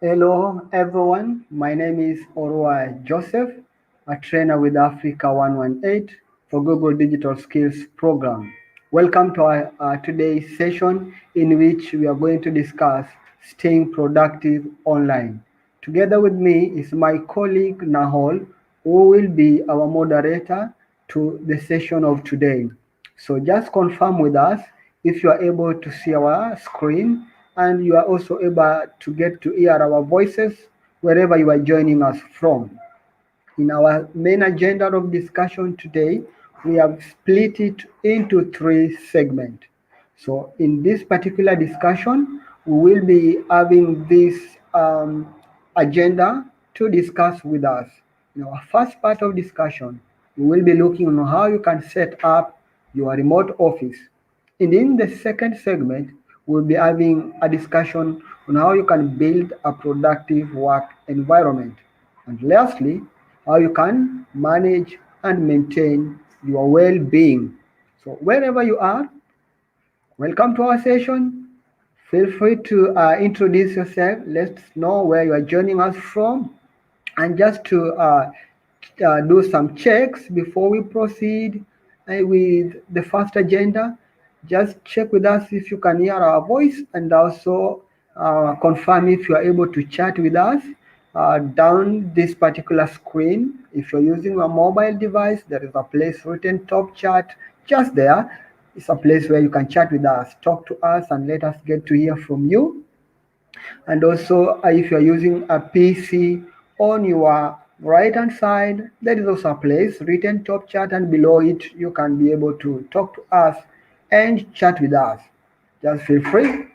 Hello everyone, my name is Orwa Joseph, a trainer with Africa 118 for Google Digital Skills Program. Welcome to our today's session in which we are going to discuss staying productive online. Together with me is my colleague Nahol, who will be our moderator to the session of today. So just confirm with us if you are able to see our screen and you are also able to get to hear our voices wherever you are joining us from. In our main agenda of discussion today, we have split it into three segments. So in this particular discussion, we will be having this agenda to discuss with us. In our first part of discussion, we will be looking on how you can set up your remote office. And in the second segment, we'll be having a discussion on how you can build a productive work environment. And lastly, how you can manage and maintain your well-being. So wherever you are, welcome to our session. Feel free to introduce yourself. Let's know where you are joining us from. And just to do some checks before we proceed with the first agenda, just check with us if you can hear our voice and also confirm if you are able to chat with us down this particular screen. If you're using a mobile device, there is a place written top chat just there. It's a place where you can chat with us, talk to us, and let us get to hear from you. And also, if you're using a PC on your right hand side, there is also a place written top chat, and below it, you can be able to talk to us and chat with us. Just feel free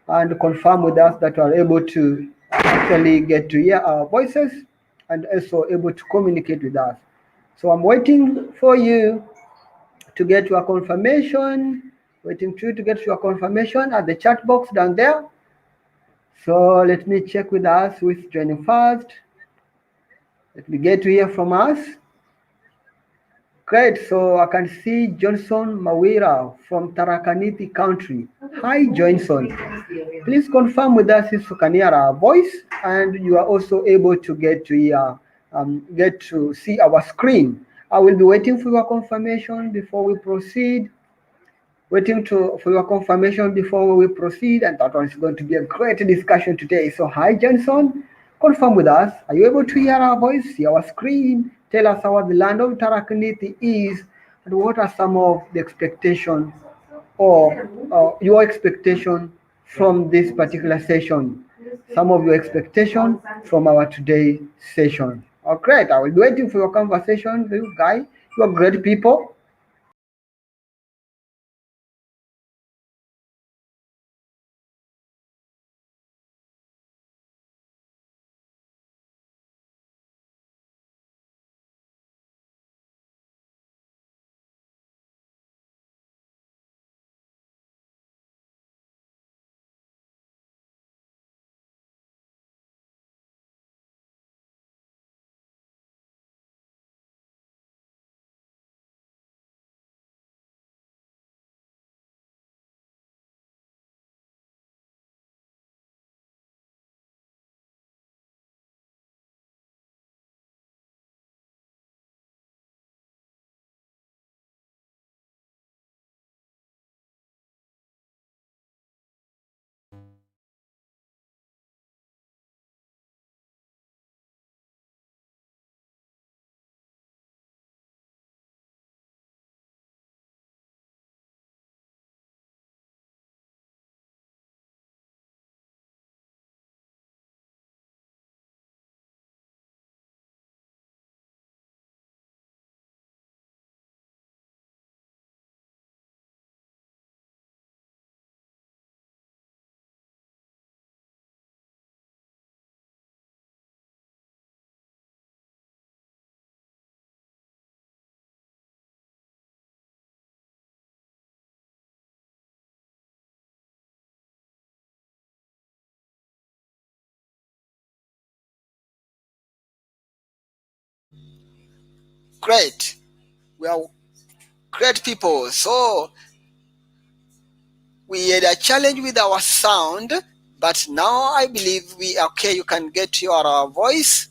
and confirm with us that you are able to actually get to hear our voices and also able to communicate with us. So I'm waiting for you to get your confirmation, waiting for you to get your confirmation at the chat box down there. So let me check with us who is joining first. Let me get to hear from us. Great. So I can see Johnson Mawira from Tarakaniti country. Hi, Johnson. Please confirm with us if you can hear our voice and you are also able to get to hear, get to see our screen. I will be waiting for your confirmation before we proceed. For your confirmation before we proceed, and that one is going to be a great discussion today. So, hi, Johnson, confirm with us. Are you able to hear our voice, see our screen? Tell us how the land of Tarakaniti is, and what are some of the expectations or your expectation from this particular session? Some of your expectation from our today session. Oh, great! I will be waiting for your conversation, you guys. You are great people. Great. We are great people. So we had a challenge with our sound, But now I believe we okay. You can get your voice.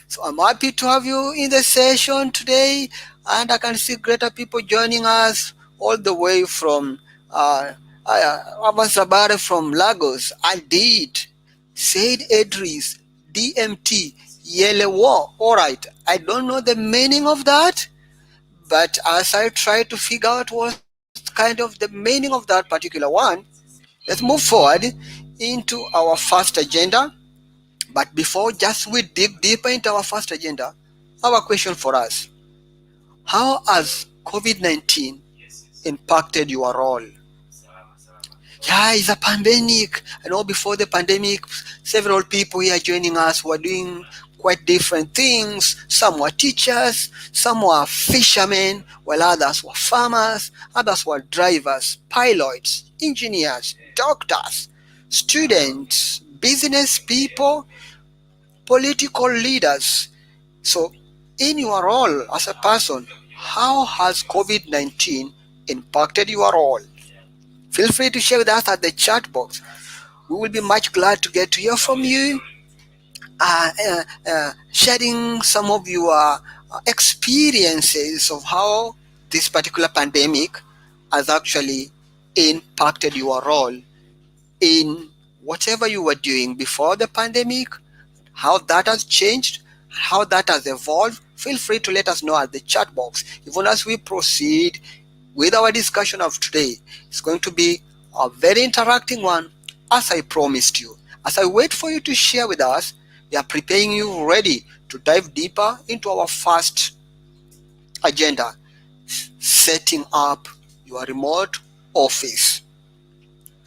So I'm happy to have you in the session today, and I can see greater people joining us all the way from Abasabare from Lagos. I did. Said Edris, DMT, Yellow. All right. I don't know the meaning of that, but as I try to figure out what kind of the meaning of that particular one, let's move forward into our first agenda. But before just we dig deeper into our first agenda, I have a question for us. How has COVID 19 impacted your role? Yeah, it's a pandemic. I know before the pandemic, several people here joining us were doing quite different things. Some were teachers, some were fishermen, while others were farmers, others were drivers, pilots, engineers, doctors, students, business people, political leaders. So, in your role as a person, how has COVID 19 impacted your role? Feel free to share with us at the chat box. We will be much glad to get to hear from you, sharing some of your experiences of how this particular pandemic has actually impacted your role in whatever you were doing before the pandemic, how that has changed, how that has evolved. Feel free to let us know at the chat box. Even as we proceed with our discussion of today, it's going to be a very interacting one, as I promised you. As I wait for you to share with us, we are preparing you ready to dive deeper into our first agenda, setting up your remote office.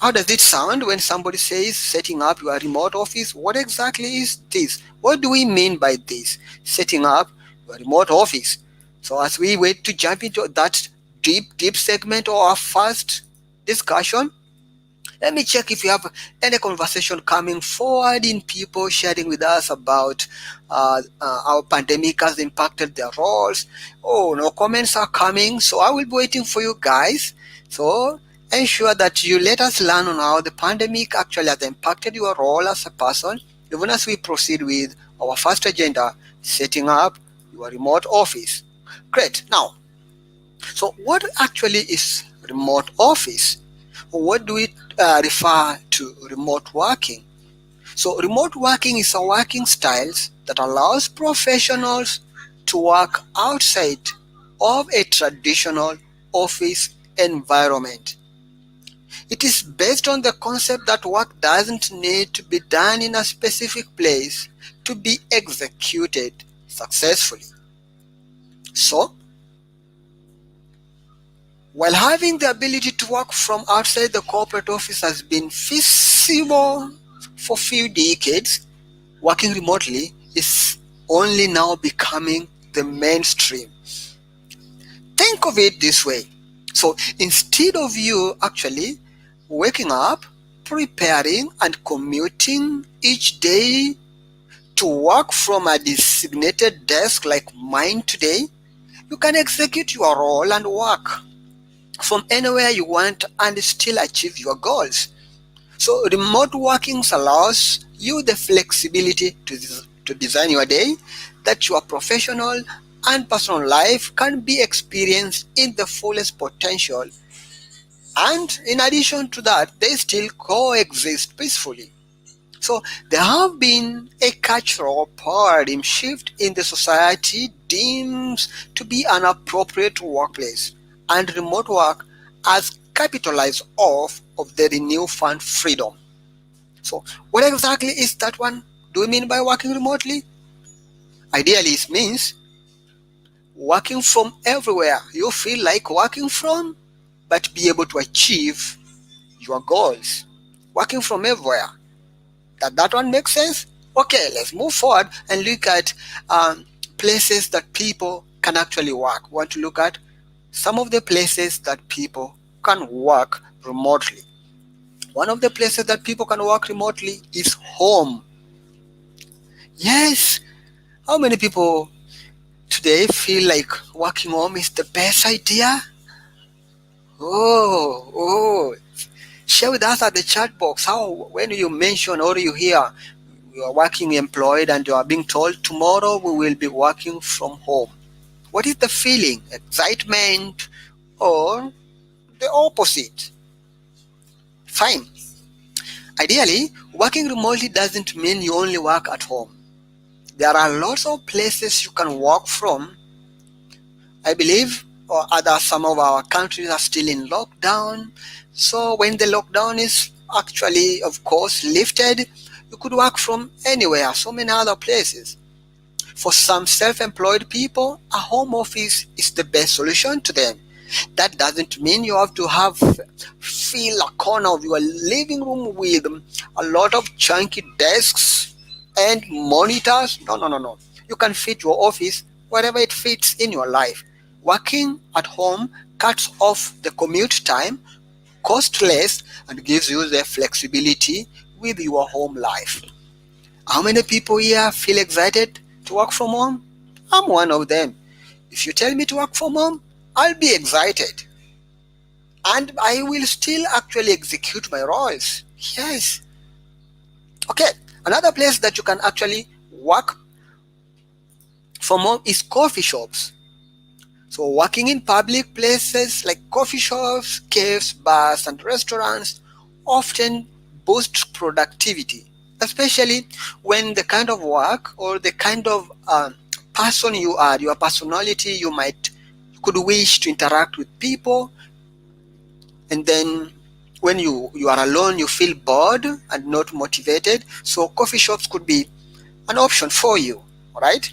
How does it sound when somebody says setting up your remote office? What exactly is this? What do we mean by this? Setting up your remote office. So as we wait to jump into that deep segment of our first discussion, let me check if you have any conversation coming forward in people sharing with us about how pandemic has impacted their roles. Oh, no comments are coming, so I will be waiting for you guys. So ensure that you let us learn on how the pandemic actually has impacted your role as a person, even as we proceed with our first agenda, setting up your remote office. Great. Now, so what actually is remote office? What do we refer to remote working? So remote working is a working styles that allows professionals to work outside of a traditional office environment. It is based on the concept that work doesn't need to be done in a specific place to be executed successfully. So, while having the ability to work from outside the corporate office has been feasible for few decades, working remotely is only now becoming the mainstream. Think of it this way. So instead of you actually waking up, preparing, and commuting each day to work from a designated desk like mine today, you can execute your role and work from anywhere you want and still achieve your goals. So remote working allows you the flexibility to design your day that your professional and personal life can be experienced in the fullest potential. And in addition to that, they still coexist peacefully. So there have been a cultural paradigm shift in the society deems to be an appropriate workplace, and remote work has capitalized off of the newfound freedom. So what exactly is that one? Do we mean by working remotely? Ideally, it means working from everywhere you feel like working from, but be able to achieve your goals. Working from everywhere. That one makes sense? Okay, let's move forward and look at places that people can actually work. We want to look at some of the places that people can work remotely. One of the places that people can work remotely is home. Yes, how many people today feel like working home is the best idea? Oh, share with us at the chat box how, when you mention or you hear you are working employed and you are being told tomorrow we will be working from home. What is the feeling? Excitement or the opposite? Fine. Ideally, working remotely doesn't mean you only work at home. There are lots of places you can work from. I believe or other some of our countries are still in lockdown. So when the lockdown is actually, of course, lifted, you could work from anywhere, so many other places. For some self-employed people, a home office is the best solution to them. That doesn't mean you have to have fill a corner of your living room with a lot of chunky desks and monitors. No, no, no, no. You can fit your office wherever it fits in your life. Working at home cuts off the commute time, costs less, and gives you the flexibility with your home life. How many people here feel excited to work from home? I'm one of them. If you tell me to work from home, I'll be excited. And I will still actually execute my roles. Yes. Okay. Another place that you can actually work from home is coffee shops. So working in public places like coffee shops, caves, bars, and restaurants often boosts productivity, especially when the kind of work or the kind of person you are, your personality, you could wish to interact with people, and then when you are alone, you feel bored and not motivated. So coffee shops could be an option for you. All right.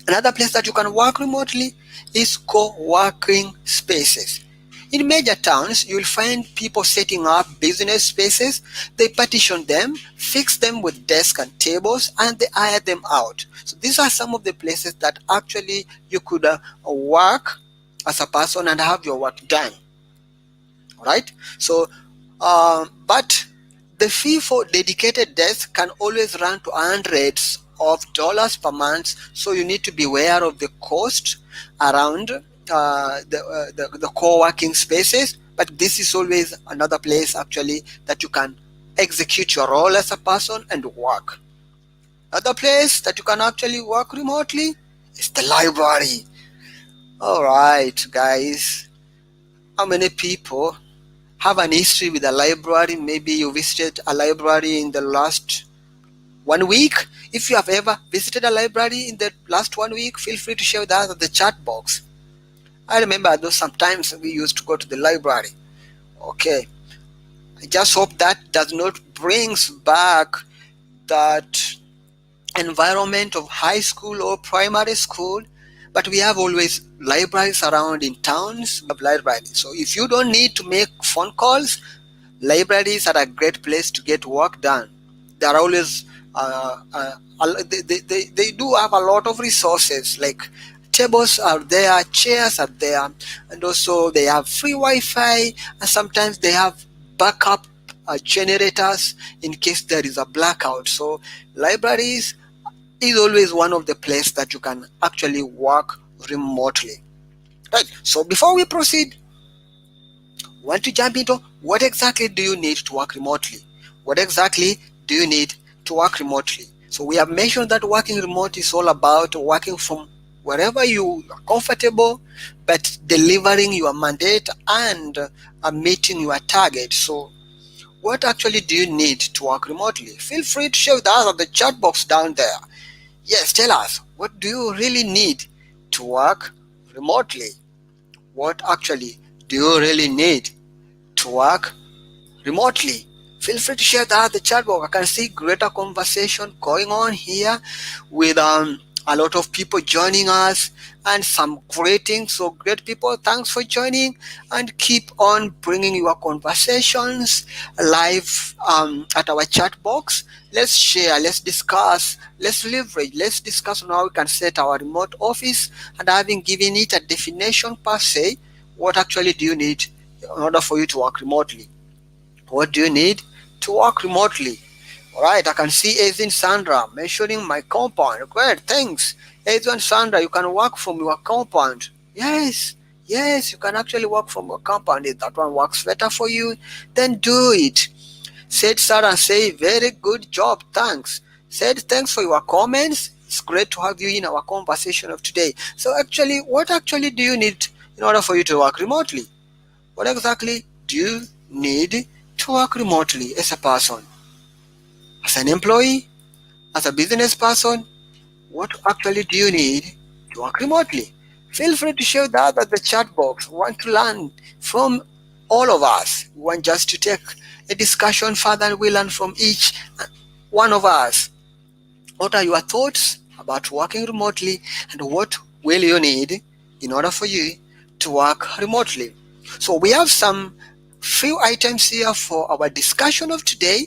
Another place that you can work remotely is co-working spaces. In major towns, you will find people setting up business spaces. They partition them, fix them with desks and tables, and they hire them out. So these are some of the places that actually you could work as a person and have your work done. All right. So, but the fee for dedicated desks can always run to hundreds of dollars per month. So you need to be aware of the cost around the co-working spaces. But this is always another place actually that you can execute your role as a person and work. Another place that you can actually work remotely is the library. All right, guys. How many people have an history with a library? Maybe you visited a library in the last 1 week. If you have ever visited a library in the last 1 week, feel free to share that at the chat box. I remember those sometimes we used to go to the library. Okay. I just hope that does not brings back that environment of high school or primary school. But we have always libraries around in towns. We have libraries. So if you don't need to make phone calls, libraries are a great place to get work done. They are always they do have a lot of resources, like tables are there, chairs are there, and also they have free Wi-Fi, and sometimes they have backup generators in case there is a blackout. So libraries is always one of the places that you can actually work remotely. Right. So before we proceed, want to jump into what exactly do you need to work remotely? What exactly do you need to work remotely? So we have mentioned that working remote is all about working from wherever you are comfortable, but delivering your mandate and meeting your target. So what actually do you need to work remotely? Feel free to share with us at the chat box down there. Yes, tell us, what do you really need to work remotely? What actually do you really need to work remotely? Feel free to share that at the chat box. I can see greater conversation going on here with a lot of people joining us and some greetings. So great people, thanks for joining, and keep on bringing your conversations live at our chat box. Let's share, let's discuss, let's leverage, let's discuss on how we can set our remote office, and having given it a definition per se, what actually do you need in order for you to work remotely? What do you need to work remotely? All right, I can see Azin Sandra mentioning my compound. Great, thanks. Azin Sandra, you can work from your compound. Yes, Yes, you can actually work from a compound. If that one works better for you, then do it. Said sir and say, very good job, thanks. Said, thanks for your comments. It's great to have you in our conversation of today. So actually, what actually do you need in order for you to work remotely? What exactly do you need to work remotely as a person? As an employee? As a business person? What actually do you need to work remotely? Feel free to share that at the chat box. We want to learn from all of us. We want just to take a discussion further and we learn from each one of us. What are your thoughts about working remotely and what will you need in order for you to work remotely? So we have some few items here for our discussion of today.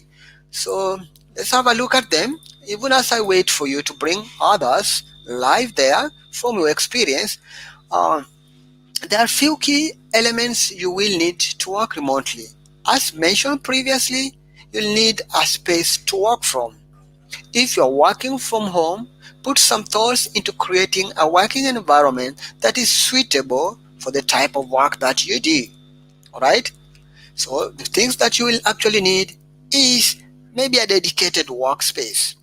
So let's have a look at them. Even as I wait for you to bring others live there from your experience, uh, there are few key elements you will need to work remotely. As mentioned previously, you'll need a space to work from. If you're working from home, put some thoughts into creating a working environment that is suitable for the type of work that you do. Alright? So the things that you will actually need is maybe a dedicated workspace.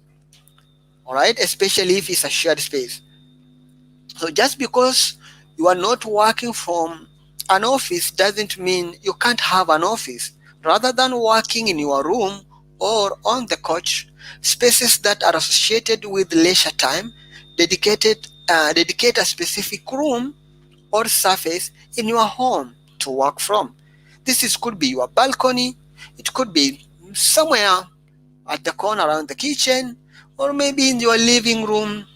Alright? Especially if it's a shared space. So just because you are not working from an office doesn't mean you can't have an office. Rather than working in your room or on the couch, spaces that are associated with leisure time, dedicate a specific room or surface in your home to work from. Could be your balcony, it could be somewhere at the corner around the kitchen, or maybe in your living room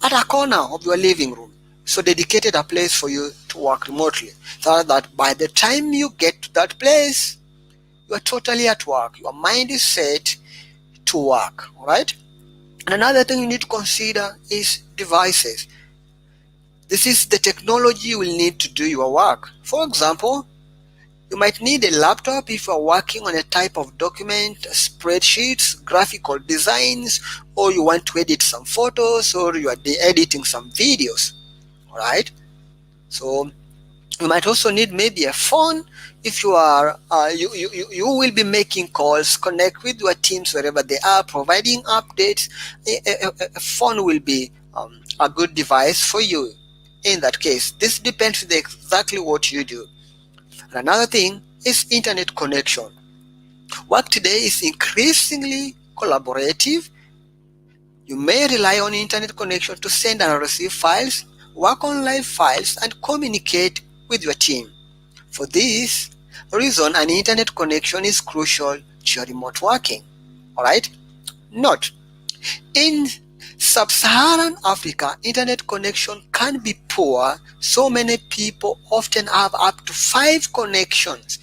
at a corner of your living room. So dedicated a place for you to work remotely so that by the time you get to that place, you are totally at work. Your mind is set to work. All right. And another thing you need to consider is devices. This is the technology you will need to do your work. For example, you might need a laptop if you are working on a type of document, spreadsheets, graphical designs, or you want to edit some photos, or you are editing some videos. All right. So you might also need maybe a phone if you are you will be making calls, connect with your teams wherever they are, providing updates. A phone will be a good device for you in that case. This depends on exactly what you do. And another thing is internet connection. Work today is increasingly collaborative. You may rely on internet connection to send and receive files, work on live files, and communicate with your team. For this reason, an internet connection is crucial to your remote working. Alright? Note, in sub-Saharan Africa, internet connection can be poor, so many people often have up to 5 connections.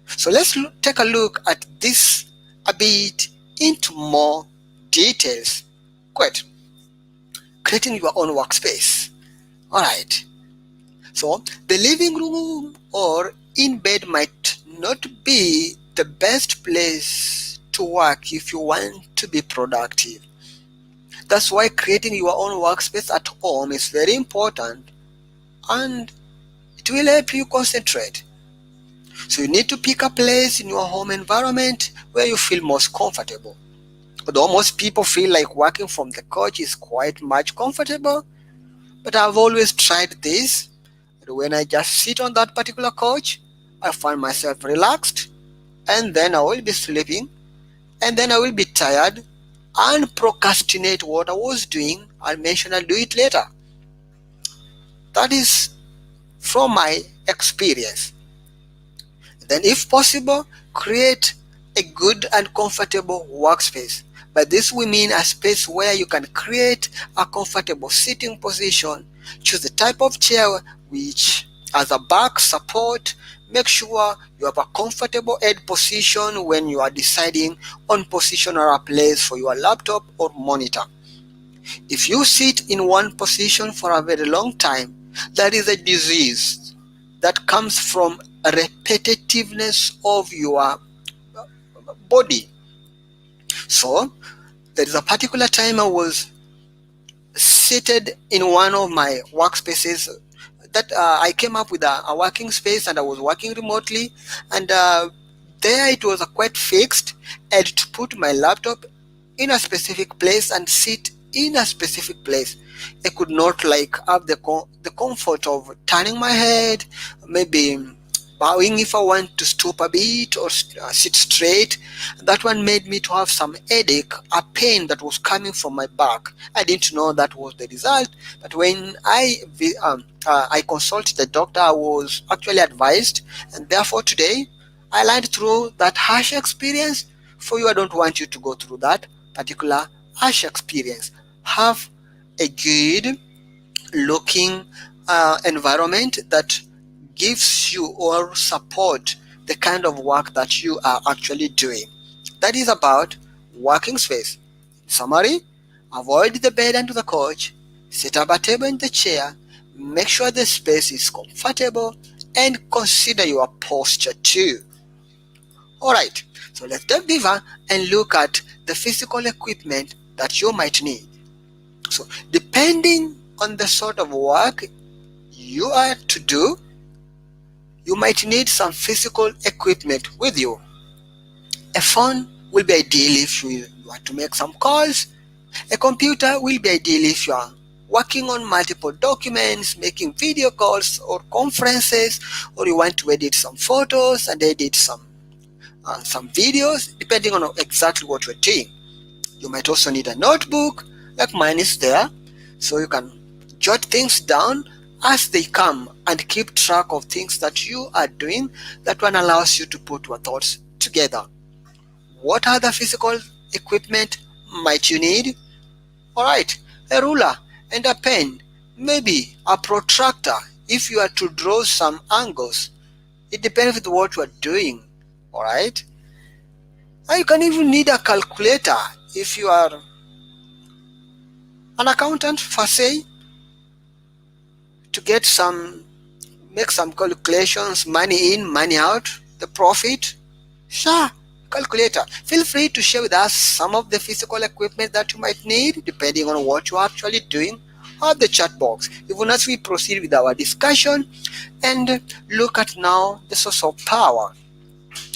So let's take a look at this a bit into more details. Great. Creating your own workspace. Alright. So the living room or in bed might not be the best place to work if you want to be productive. That's why creating your own workspace at home is very important and it will help you concentrate. So you need to pick a place in your home environment where you feel most comfortable. Although most people feel like working from the couch is quite much comfortable, but I've always tried this. When I just sit on that particular couch, I find myself relaxed and then I will be sleeping and then I will be tired and procrastinate what I was doing. I'll mention I'll do it later. That is from my experience. Then, if possible, create a good and comfortable workspace. By this, we mean a space where you can create a comfortable sitting position. Choose the type of chair which has a back support. Make sure you have a comfortable head position when you are deciding on position or a place for your laptop or monitor. If you sit in one position for a very long time, that is a disease that comes from a repetitiveness of your body. So, there is a particular time I was seated in one of my workspaces. that I came up with a working space, and I was working remotely, and there it was quite fixed, and to put my laptop in a specific place and sit in a specific place. I could not like have the comfort of turning my head, maybe bowing if I want to stoop a bit or sit straight. That one made me to have some headache, a pain that was coming from my back. I didn't know that was the result, but when I consulted the doctor, I was actually advised, and therefore today I learned through that harsh experience. For you, I don't want you to go through that particular harsh experience. Have a good looking environment that gives you or support the kind of work that you are actually doing. That is about working space. In summary, avoid the bed and the couch, set up a table and the chair, make sure the space is comfortable, and consider your posture too. Alright, so let's dive deeper and look at the physical equipment that you might need. So, depending on the sort of work you are to do, you might need some physical equipment with you. A phone will be ideal if you want to make some calls. A computer will be ideal if you are working on multiple documents, making video calls or conferences, or you want to edit some photos and edit some videos, depending on exactly what you're doing. You might also need a notebook, like mine is there, so you can jot things down as they come and keep track of things that you are doing. That one allows you to put your thoughts together. What other physical equipment might you need? Alright, a ruler and a pen, maybe a protractor if you are to draw some angles. It depends with what you are doing. Alright, and you can even need a calculator if you are an accountant per se, to make some calculations, money in, money out, the profit. Sure, calculator. Feel free to share with us some of the physical equipment that you might need depending on what you're actually doing at the chat box. Even as we proceed with our discussion and look at now the source of power.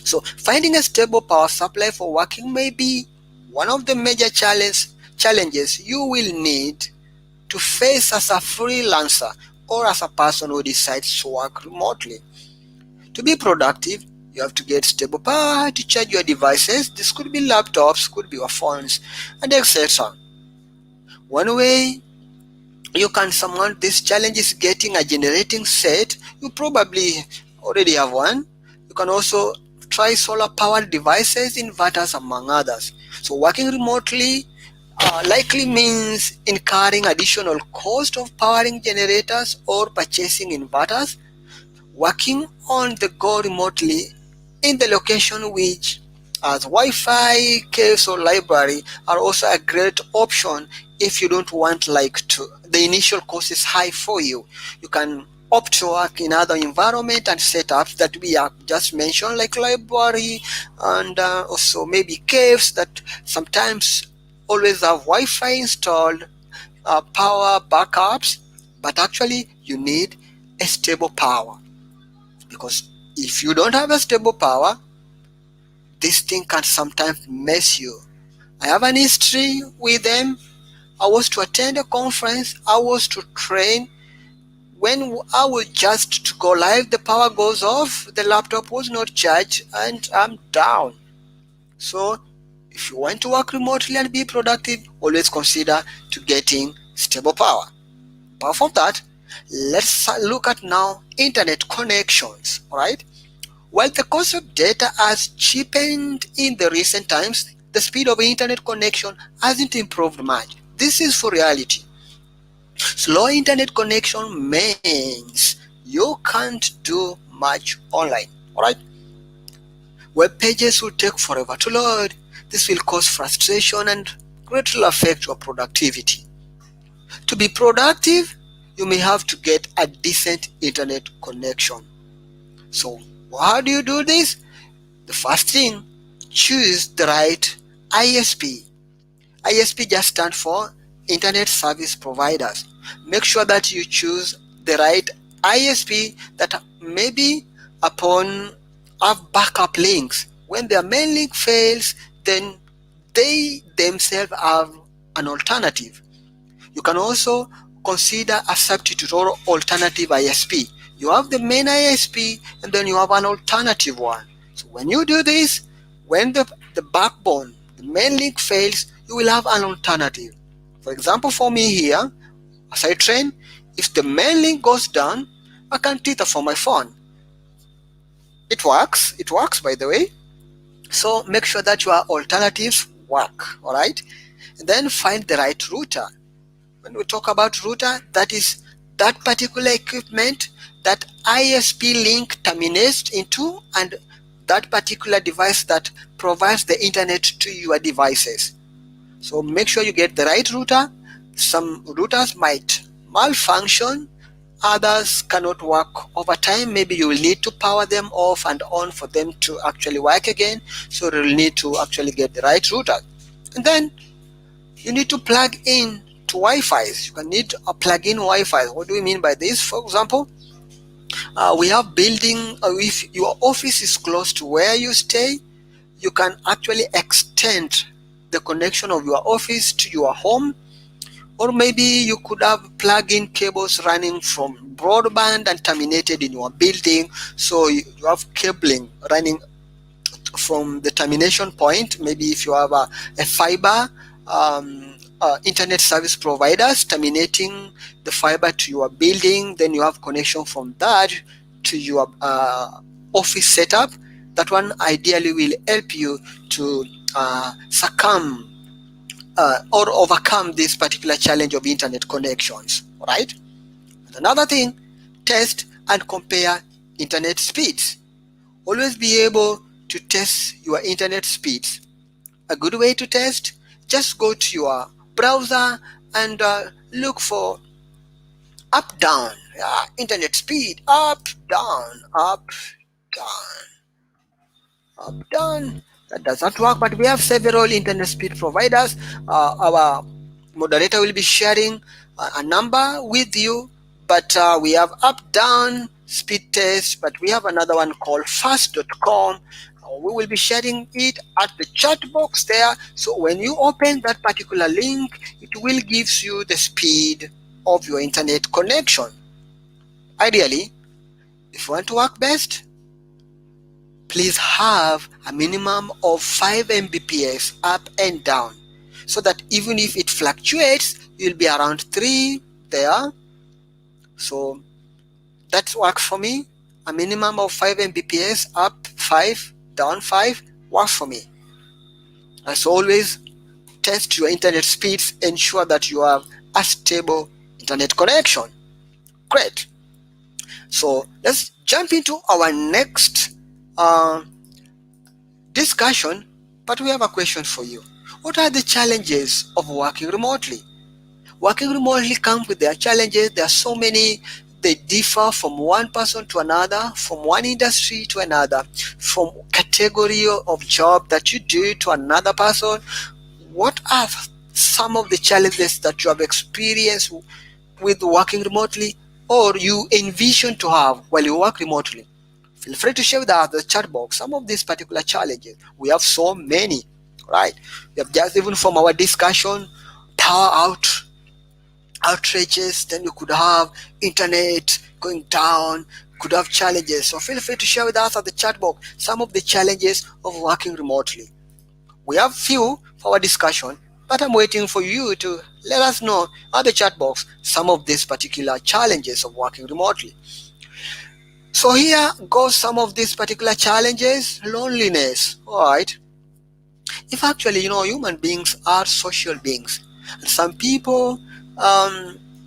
So finding a stable power supply for working may be one of the major challenges you will need to face as a freelancer or as a person who decides to work remotely. To be productive, you have to get stable power to charge your devices. This could be laptops, could be your phones, and etc. One way you can surmount this challenge is getting a generating set. You probably already have one. You can also try solar powered devices, inverters, among others. So working remotely likely means incurring additional cost of powering generators or purchasing inverters. Working on the go remotely in the location which as Wi-Fi, caves or library are also a great option if you don't want the initial cost is high for you. You can opt to work in other environment and setups that we have just mentioned, like library and also maybe caves that sometimes always have Wi-Fi installed, power backups, but actually you need a stable power, because if you don't have a stable power, this thing can sometimes mess you. I have an history with them. I was to attend a conference, I was to train. When I was just to go live, the power goes off, the laptop was not charged, and I'm down. So if you want to work remotely and be productive, always consider to getting stable power. Apart from that, let's look at now internet connections. Alright, while the cost of data has cheapened in the recent times, the speed of internet connection hasn't improved much. This is for reality. Slow internet connection means you can't do much online. Alright, web pages will take forever to load. This will cause frustration and greatly affect your productivity. To be productive, you may have to get a decent internet connection. So how do you do this? The first thing, choose the right ISP. ISP just stands for Internet Service Providers. Make sure that you choose the right ISP that maybe upon have backup links. When their main link fails, then they themselves have an alternative. You can also consider a substitute or alternative ISP. You have the main ISP and then you have an alternative one. So when you do this, when the backbone, the main link fails, you will have an alternative. For example, for me here, as I train, if the main link goes down, I can Twitter from my phone. It works by the way. So make sure that your alternatives work, all right? And then find the right router. When we talk about router, that is that particular equipment that ISP link terminates into and that particular device that provides the internet to your devices. So make sure you get the right router. Some routers might malfunction, others cannot work over time. Maybe you will need to power them off and on for them to actually work again. So you will need to actually get the right router. And then you need to plug in to Wi-Fi. You can need a plug-in Wi-Fi. What do we mean by this? For example, we have building, if your office is close to where you stay, you can actually extend the connection of your office to your home, or maybe you could have plug-in cables running from broadband and terminated in your building, so you have cabling running from the termination point. Maybe if you have a fiber internet service providers terminating the fiber to your building, then you have connection from that to your office setup. That one ideally will help you to succumb or overcome this particular challenge of internet connections, right? And another thing, test and compare internet speeds. Always be able to test your internet speeds. A good way to test, just go to your browser and look for up down, internet speed, up down, up down. That does not work, but we have several internet speed providers. Our moderator will be sharing a number with you, but we have up down speed test, but we have another one called fast.com. We will be sharing it at the chat box there. So when you open that particular link, it will give you the speed of your internet connection. Ideally, if you want to work best, please have a minimum of 5 Mbps up and down, so that even if it fluctuates, you'll be around 3 there. So that works for me. A minimum of 5 Mbps up 5, down 5 works for me. As always, test your internet speeds, ensure that you have a stable internet connection. Great. So let's jump into our next discussion, but we have a question for you. What are the challenges of working remotely? Working remotely comes with their challenges. There are so many. They differ from one person to another, from one industry to another, from category of job that you do to another person. What are some of the challenges that you have experienced with working remotely, or you envision to have while you work remotely? Feel free to share with us the chat box some of these particular challenges. We have so many, right? We have just even from our discussion, power outrages, then you could have internet going down, could have challenges. So feel free to share with us at the chat box some of the challenges of working remotely. We have few for our discussion, but I'm waiting for you to let us know at the chat box some of these particular challenges of working remotely. So here goes some of these particular challenges. Loneliness. All right. If actually, human beings are social beings. Some people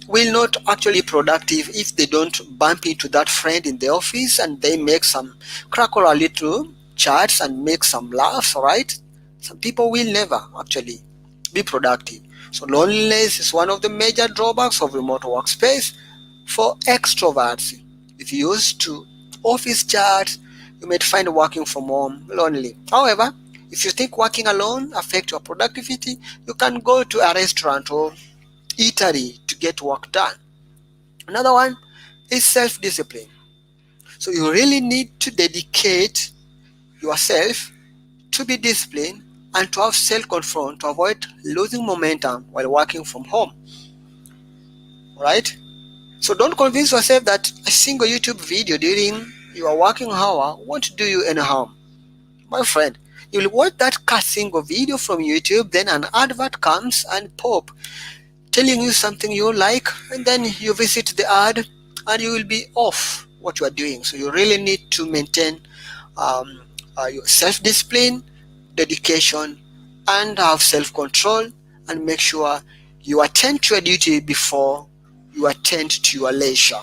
will not actually productive if they don't bump into that friend in the office and they make some crackle a little chats and make some laughs, all right? Some people will never actually be productive. So loneliness is one of the major drawbacks of remote workspace. For extroverts, if you used to office chat, you might find working from home lonely. However, if you think working alone affects your productivity, you can go to a restaurant or eatery to get work done. Another one, is self-discipline. So you really need to dedicate yourself to be disciplined and to have self-control to avoid losing momentum while working from home. Right? So don't convince yourself that a single YouTube video during your working hour won't do you any harm. My friend, you'll watch that single video from YouTube, then an advert comes and pop telling you something you like, and then you visit the ad and you will be off what you are doing. So you really need to maintain your self-discipline, dedication, and have self-control, and make sure you attend to your duty before you attend to your leisure.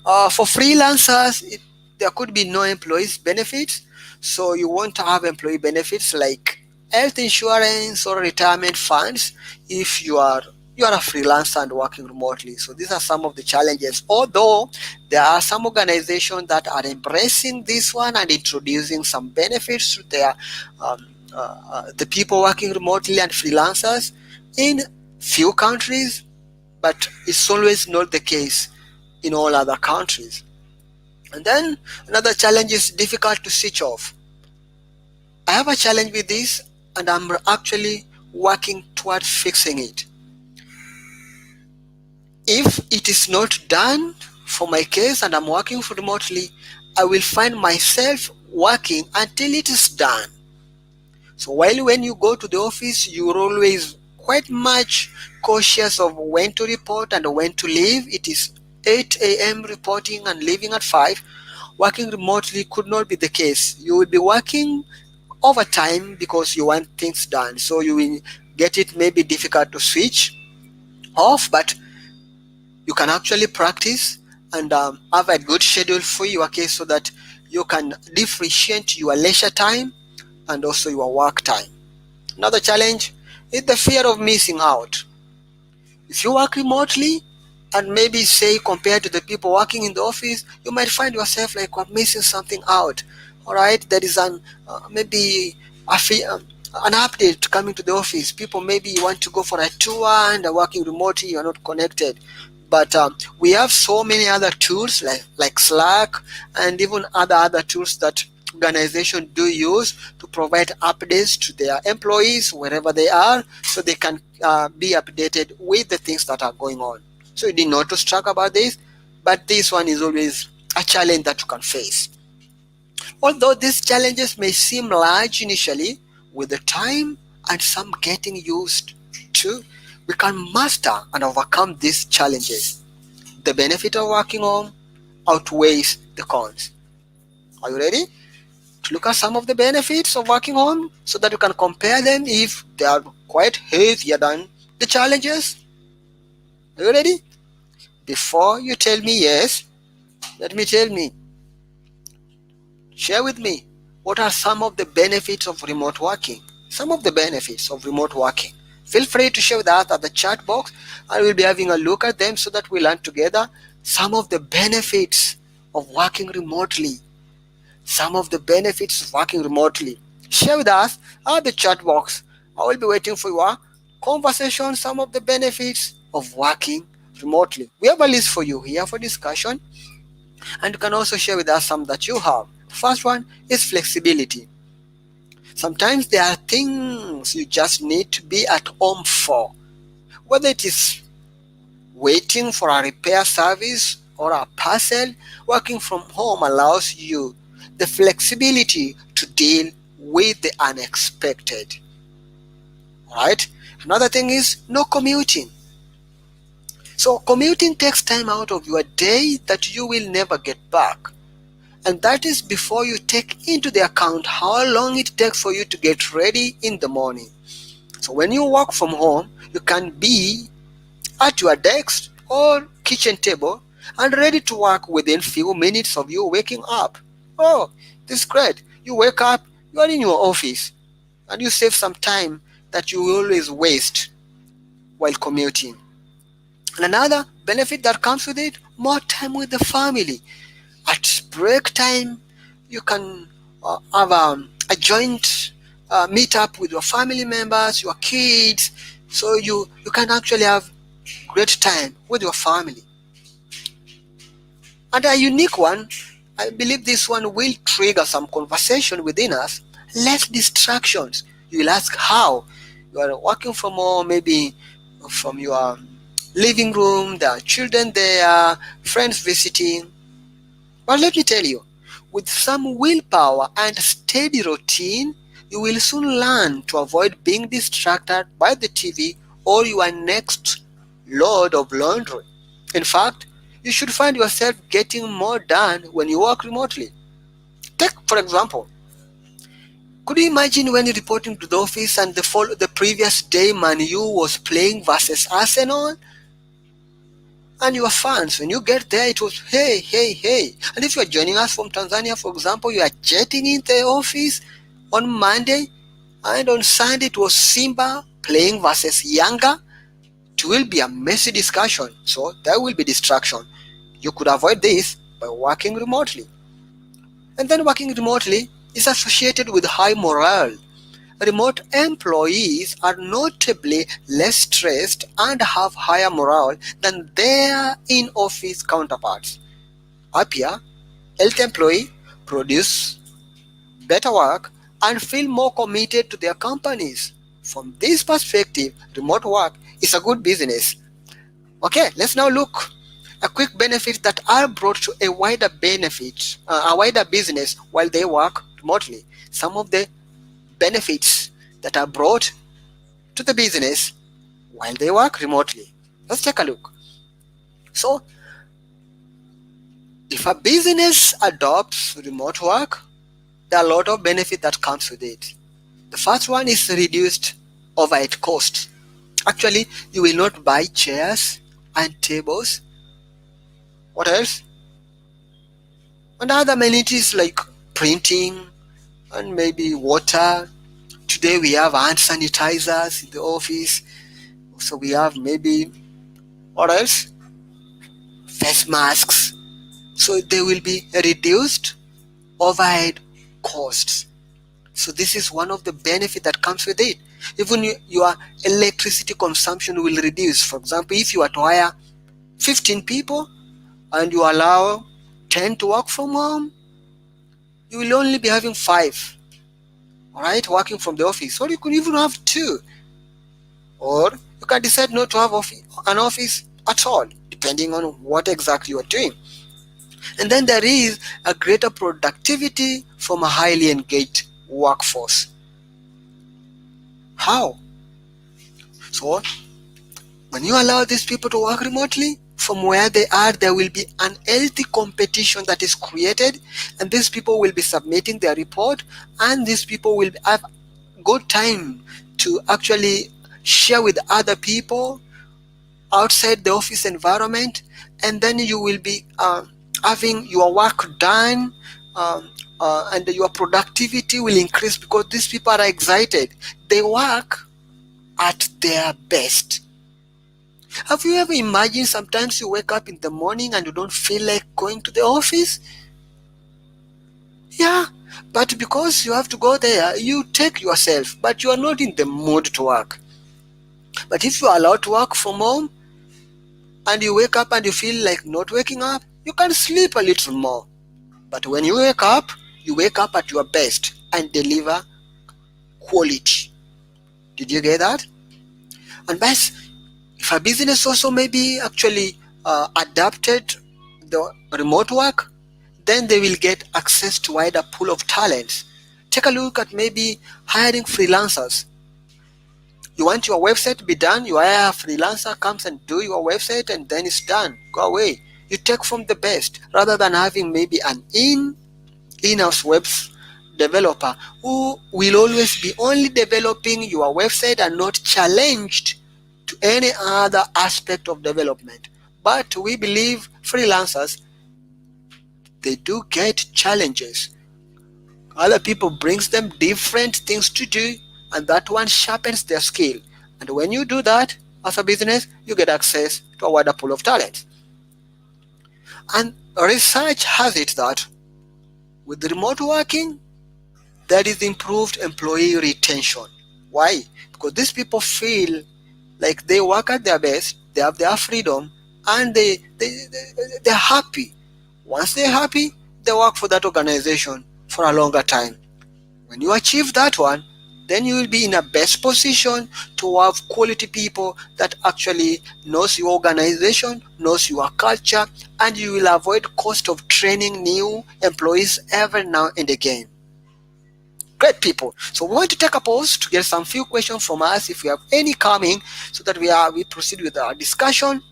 For freelancers, there could be no employees benefits, so you won't have employee benefits like health insurance or retirement funds if you are a freelancer and working remotely. So these are some of the challenges. Although there are some organizations that are embracing this one and introducing some benefits to their the people working remotely and freelancers in few countries, but it's always not the case in all other countries. And then another challenge is difficult to switch off. I have a challenge with this and I'm actually working towards fixing it. If it is not done for my case and I'm working remotely, I will find myself working until it is done. So while when you go to the office, you're always quite much cautious of when to report and when to leave. It is 8 a.m. reporting and leaving at 5. Working remotely could not be the case. You will be working overtime because you want things done. So you will get it maybe difficult to switch off, but you can actually practice and have a good schedule for your case so that you can differentiate your leisure time and also your work time. Another challenge is the fear of missing out. If you work remotely and maybe say compared to the people working in the office, you might find yourself like we're missing something out. All right, there is an maybe an update coming to the office. People maybe want to go for a tour and are working remotely. You are not connected. But we have so many other tools like Slack and even other tools that organizations do use to provide updates to their employees wherever they are, so they can be updated with the things that are going on. So you need not to struggle about this, but this one is always a challenge that you can face. Although these challenges may seem large initially, with the time and some getting used to, we can master and overcome these challenges. The benefit of working home outweighs the cons. Are you ready to look at some of the benefits of working home so that you can compare them if they are quite heavier than the challenges? Are you ready? Before you tell me yes, let me share with me what are some of the benefits of remote working. Some of the benefits of remote working. Feel free to share with us at the chat box and we'll be having a look at them so that we learn together some of the benefits of working remotely. Some of the benefits of working remotely. Share with us at the chat box. I will be waiting for your conversation, some of the benefits of working remotely. We have a list for you here for discussion, and you can also share with us some that you have. The first one is flexibility. Sometimes there are things you just need to be at home for, whether it is waiting for a repair service or a parcel. Working from home allows you the flexibility to deal with the unexpected. Alright? Another thing is no commuting. So commuting takes time out of your day that you will never get back. And that is before you take into the account how long it takes for you to get ready in the morning. So when you work from home, you can be at your desk or kitchen table and ready to work within few minutes of you waking up. Oh, this is great. You wake up, you are in your office, and you save some time that you always waste while commuting. And another benefit that comes with it, more time with the family. At break time, you can have a joint meet up with your family members, your kids, so you can actually have great time with your family. And a unique one, I believe this one will trigger some conversation within us. Less distractions. You will ask how. You are working from home, maybe from your living room, there are children there, friends visiting. But let me tell you, with some willpower and steady routine, you will soon learn to avoid being distracted by the TV or your next load of laundry. In fact, you should find yourself getting more done when you work remotely. Take, for example, could you imagine when you're reporting to the office and the previous day Man U was playing versus Arsenal? And your fans, when you get there, it was hey, hey, hey. And if you're joining us from Tanzania, for example, you are jetting in the office on Monday, and on Sunday it was Simba playing versus Yanga. It will be a messy discussion, so there will be distraction. You could avoid this by working remotely. And then working remotely is associated with high morale. Remote employees are notably less stressed and have higher morale than their in-office counterparts. Happier, healthy employees produce better work and feel more committed to their companies. From this perspective, remote work is a good business. Okay, let's now look a quick benefit that are brought to a wider business while they work remotely. Some of the benefits that are brought to the business while they work remotely. Let's take a look. So, if a business adopts remote work, there are a lot of benefit that comes with it. The first one is reduced overhead cost. Actually, you will not buy chairs and tables. What else? And other amenities like printing and maybe water. Today we have hand sanitizers in the office. So we have maybe, what else? Face masks. So there will be reduced overhead costs. So this is one of the benefit that comes with it. Even your electricity consumption will reduce. For example, if you are to hire 15 people and you allow 10 to work from home, you will only be having 5, all right, working from the office. Or you could even have 2. Or you can decide not to have an office at all, depending on what exactly you are doing. And then there is a greater productivity from a highly engaged workforce. How? So, when you allow these people to work remotely, from where they are, there will be an healthy competition that is created, and these people will be submitting their report, and these people will have good time to actually share with other people outside the office environment, and then you will be having your work done, and your productivity will increase because these people are excited. They work at their best. Have you ever imagined sometimes you wake up in the morning and you don't feel like going to the office? Yeah, but because you have to go there, you take yourself, but you are not in the mood to work. But if you are allowed to work from home and you wake up and you feel like not waking up, you can sleep a little more. But when you wake up at your best and deliver quality. Did you get that? And best, if a business also maybe actually adapted the remote work, then they will get access to wider pool of talents. Take a look at maybe hiring freelancers. You want your website to be done, you hire a freelancer, comes and do your website and then it's done. Go away. You take from the best rather than having maybe an in-house web developer who will always be only developing your website and not challenged to any other aspect of development. But we believe freelancers, they do get challenges. Other people brings them different things to do, and that one sharpens their skill. And when you do that as a business, you get access to a wider pool of talent. And research has it that with remote working, there is improved employee retention. Why? Because these people feel like they work at their best, they have their freedom, and they're happy Once they're happy, they work for that organization for a longer time. When you achieve that one, then you will be in a best position to have quality people that actually knows your organization, knows your culture, and you will avoid cost of training new employees every now and again. Great people. So we want to take a pause to get some few questions from us if we have any coming, so that we proceed with our discussion.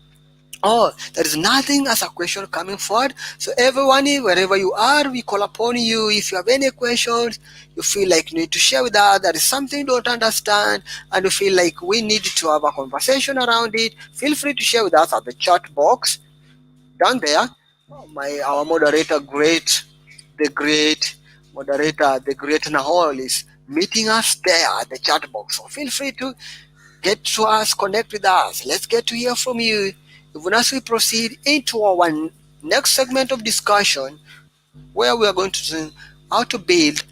Oh, there is nothing as a question coming forward. So everyone, wherever you are, we call upon you. If you have any questions, you feel like you need to share with us, there is something you don't understand, and you feel like we need to have a conversation around it, feel free to share with us at the chat box down there. Our moderator, the great the great Nahol is meeting us there at the chat box. So feel free to get to us, connect with us. Let's get to hear from you. Even as we proceed into our next segment of discussion, where we are going to see how to build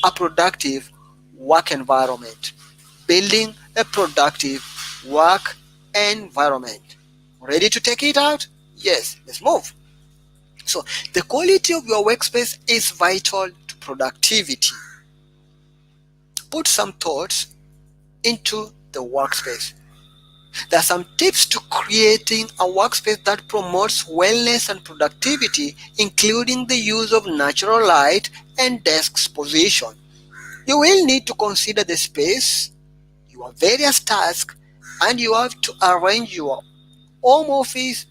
a productive work environment. Building a productive work environment. Ready to take it out? Yes, let's move. So, the quality of your workspace is vital to productivity. Put some thoughts into the workspace. There are some tips to creating a workspace that promotes wellness and productivity, including the use of natural light and desk position. You will need to consider the space, your various tasks, and you have to arrange your home office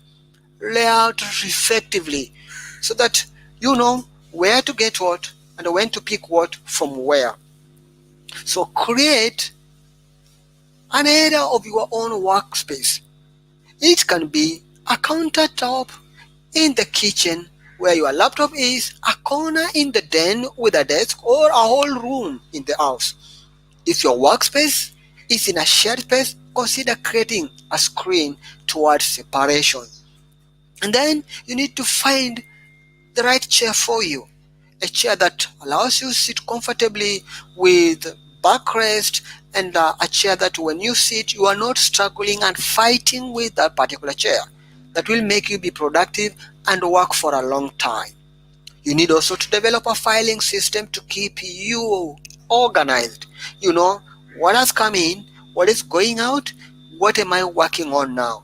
layout effectively so that you know where to get what and when to pick what from where. So create an area of your own workspace. It can be a countertop in the kitchen where your laptop is, a corner in the den with a desk, or a whole room in the house. If your workspace is in a shared space, consider creating a screen towards separation. And then you need to find the right chair for you. A chair that allows you to sit comfortably with backrest, and a chair that when you sit you are not struggling and fighting with that particular chair. That will make you be productive and work for a long time. You need also to develop a filing system to keep you organized. You know what has come in, what is going out, what am I working on now.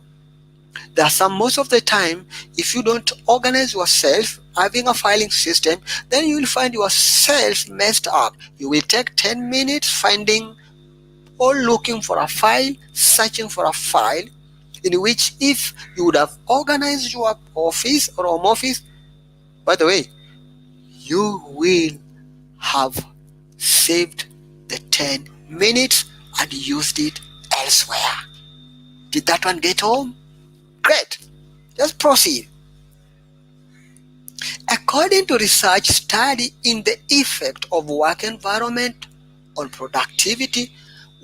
There are some, most of the time, if you don't organize yourself having a filing system, then you will find yourself messed up. You will take 10 minutes finding or looking for a file, searching for a file, in which if you would have organized your office or home office, by the way, you will have saved the 10 minutes and used it elsewhere. Did that one get home? Great. Just proceed. According to research study in the effect of work environment on productivity,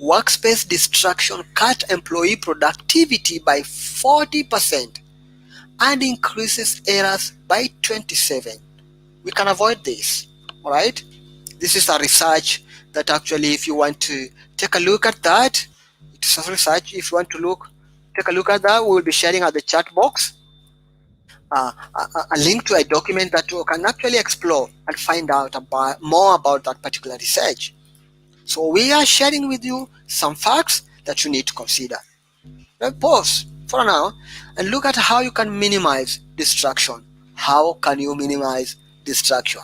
workspace distraction cut employee productivity by 40% and increases errors by 27. We can avoid this, all right? This is a research that actually, if you want to take a look at that, it's a research. If you want to take a look at that, we will be sharing at the chat box a link to a document that you can actually explore and find out about more about that particular research. So we are sharing with you some facts that you need to consider. Let's pause for now and look at how you can minimize distraction. How can you minimize distraction?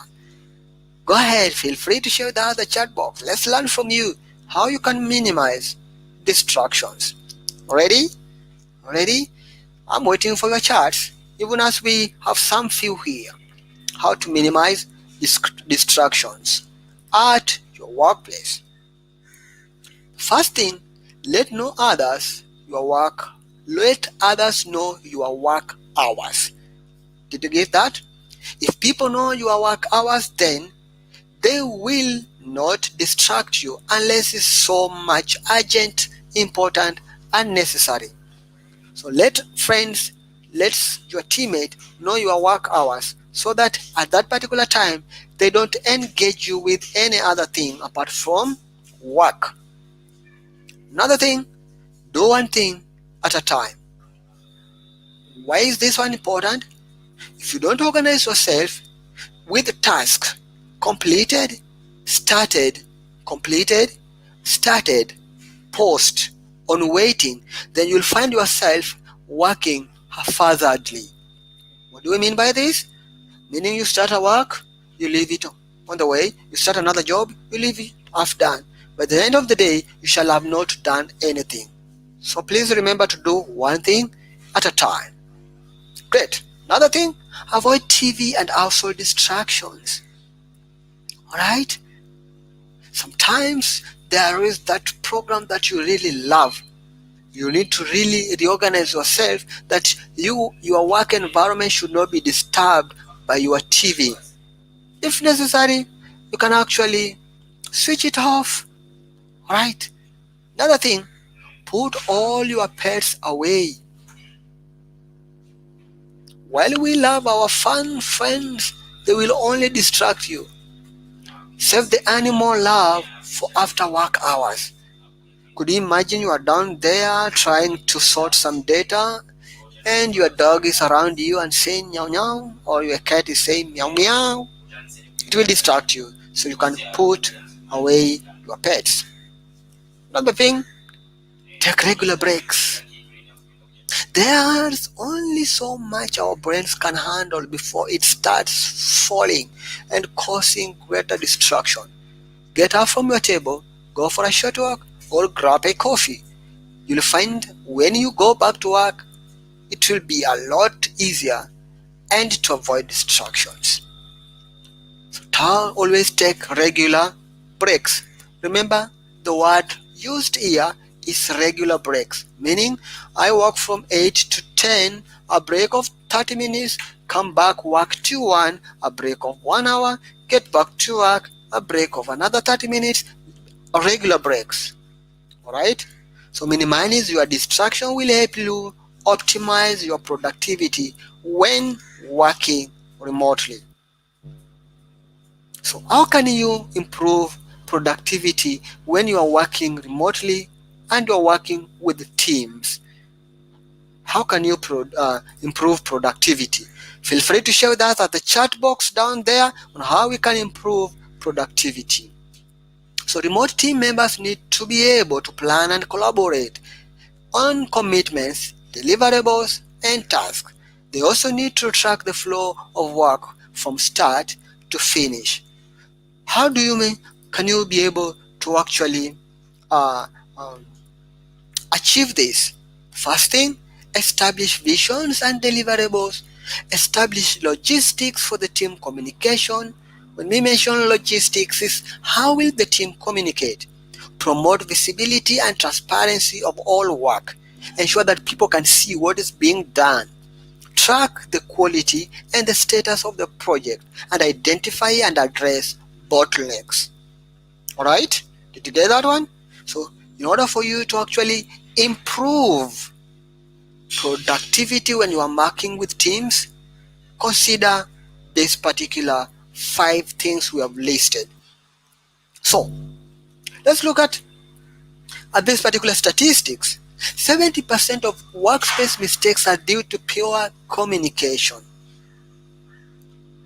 Go ahead, feel free to share that in the chat box. Let's learn from you how you can minimize distractions. Ready? Ready? I'm waiting for your charts, even as we have some few here. How to minimize distractions at your workplace. First thing, let know others your work. Let others know your work hours. Did you get that? If people know your work hours, then they will not distract you unless it's so much urgent, important, and necessary. So let friends, let your teammate know your work hours so that at that particular time they don't engage you with any other thing apart from work. Another thing, do one thing at a time. Why is this one important? If you don't organize yourself with tasks completed, started, completed, started, post, on waiting, then you'll find yourself working haphazardly. What do we mean by this? Meaning you start a work, you leave it on the way, you start another job, you leave it half done. By the end of the day, you shall have not done anything. So please remember to do one thing at a time. Great. Another thing, avoid TV and household distractions. Alright? Sometimes there is that program that you really love. You need to really reorganize yourself that your work environment should not be disturbed by your TV. If necessary, you can actually switch it off. Alright? Another thing, put all your pets away. While we love our fun friends, they will only distract you. Save the animal love for after work hours. Could you imagine you are down there trying to sort some data and your dog is around you and saying meow meow, or your cat is saying meow meow? It will distract you. So you can put away your pets. Another thing, take regular breaks. There's only so much our brains can handle before it starts falling and causing greater destruction. Get up from your table, go for a short walk, or grab a coffee. You'll find when you go back to work, it will be a lot easier and to avoid distractions. So always take regular breaks. Remember, the word used here is regular breaks, meaning I work from 8 to 10, a break of 30 minutes, come back, work to 1, a break of 1 hour, get back to work, a break of another 30 minutes, regular breaks. Alright? So minimize your distraction will help you optimize your productivity when working remotely. So how can you improve productivity when you are working remotely and you are working with teams? How can you improve productivity? Feel free to share with us at the chat box down there on how we can improve productivity. So remote team members need to be able to plan and collaborate on commitments, deliverables, and tasks. They also need to track the flow of work from start to finish. How do you mean can you be able to actually uh, um, achieve this? First thing, establish visions and deliverables. Establish logistics for the team communication. When we mention logistics, is how will the team communicate? Promote visibility and transparency of all work. Ensure that people can see what is being done. Track the quality and the status of the project and identify and address bottlenecks. Alright? Did you get that one? So, in order for you to actually improve productivity when you are working with teams, consider this particular 5 things we have listed. So, let's look at this particular statistics. 70% of workspace mistakes are due to poor communication.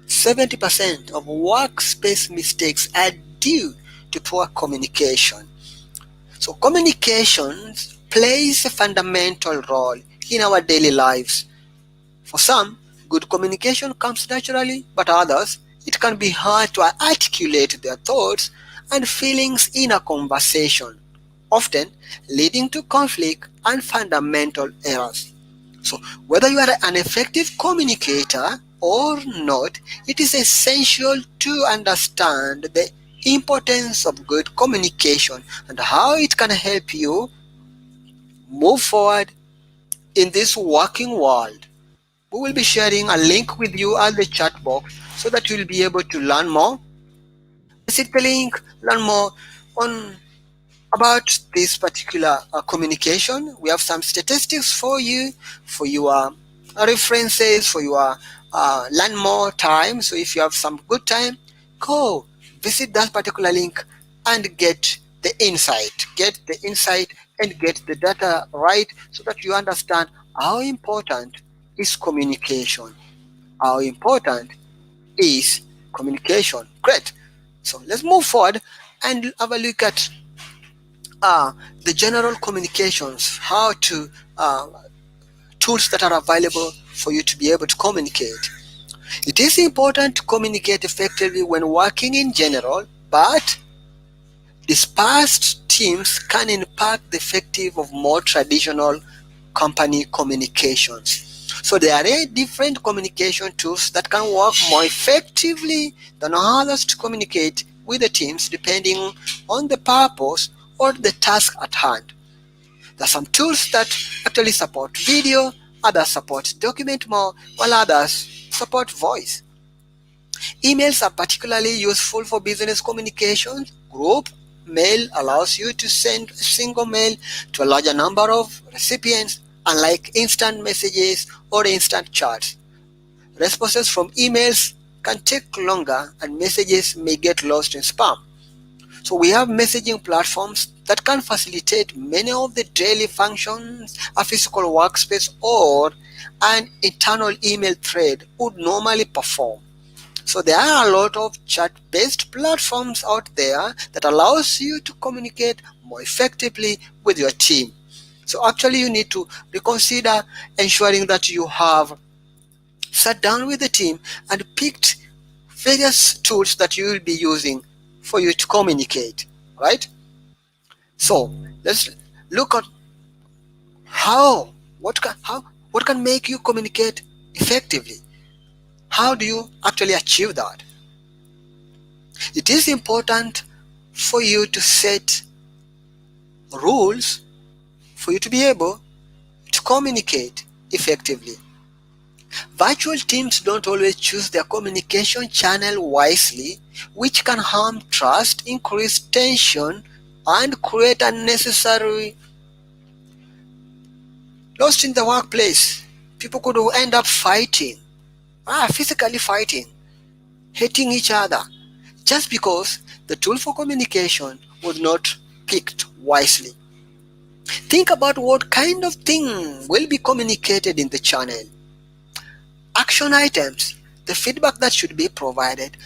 70% of workspace mistakes are due to poor communication. So communication plays a fundamental role in our daily lives. For some, good communication comes naturally, but others, it can be hard to articulate their thoughts and feelings in a conversation, often leading to conflict and fundamental errors. So, whether you are an effective communicator or not, it is essential to understand the importance of good communication and how it can help you move forward in this working world. We will be sharing a link with you at the chat box so that you'll be able to learn more. Visit the link, learn more on about this particular communication. We have some statistics for you, for your references, for your learn more time. So if you have some good time, go visit that particular link and get the insight and get the data right so that you understand how important is communication. how important is communication. Great. So let's move forward and have a look at the general communications, how to tools that are available for you to be able to communicate. It is important to communicate effectively when working in general, but dispersed teams can impact the effective of more traditional company communications. So there are different communication tools that can work more effectively than others to communicate with the teams depending on the purpose or the task at hand. There are some tools that actually support video, others support document more, while others support voice. Emails are particularly useful for business communication. Group mail allows you to send a single mail to a larger number of recipients, unlike instant messages or instant chats. Responses from emails can take longer and messages may get lost in spam. So we have messaging platforms that can facilitate many of the daily functions a physical workspace or an internal email thread would normally perform. So there are a lot of chat-based platforms out there that allows you to communicate more effectively with your team. So actually you need to reconsider ensuring that you have sat down with the team and picked various tools that you will be using for you to communicate, right? So let's look at how what can make you communicate effectively. How do you actually achieve that? It is important for you to set rules for you to be able to communicate effectively. Virtual teams don't always choose their communication channel wisely, which can harm trust, increase tension, and create unnecessary loss in the workplace. People could end up fighting, physically fighting, hating each other, just because the tool for communication was not picked wisely. Think about what kind of thing will be communicated in the channel. Action items, the feedback that should be provided,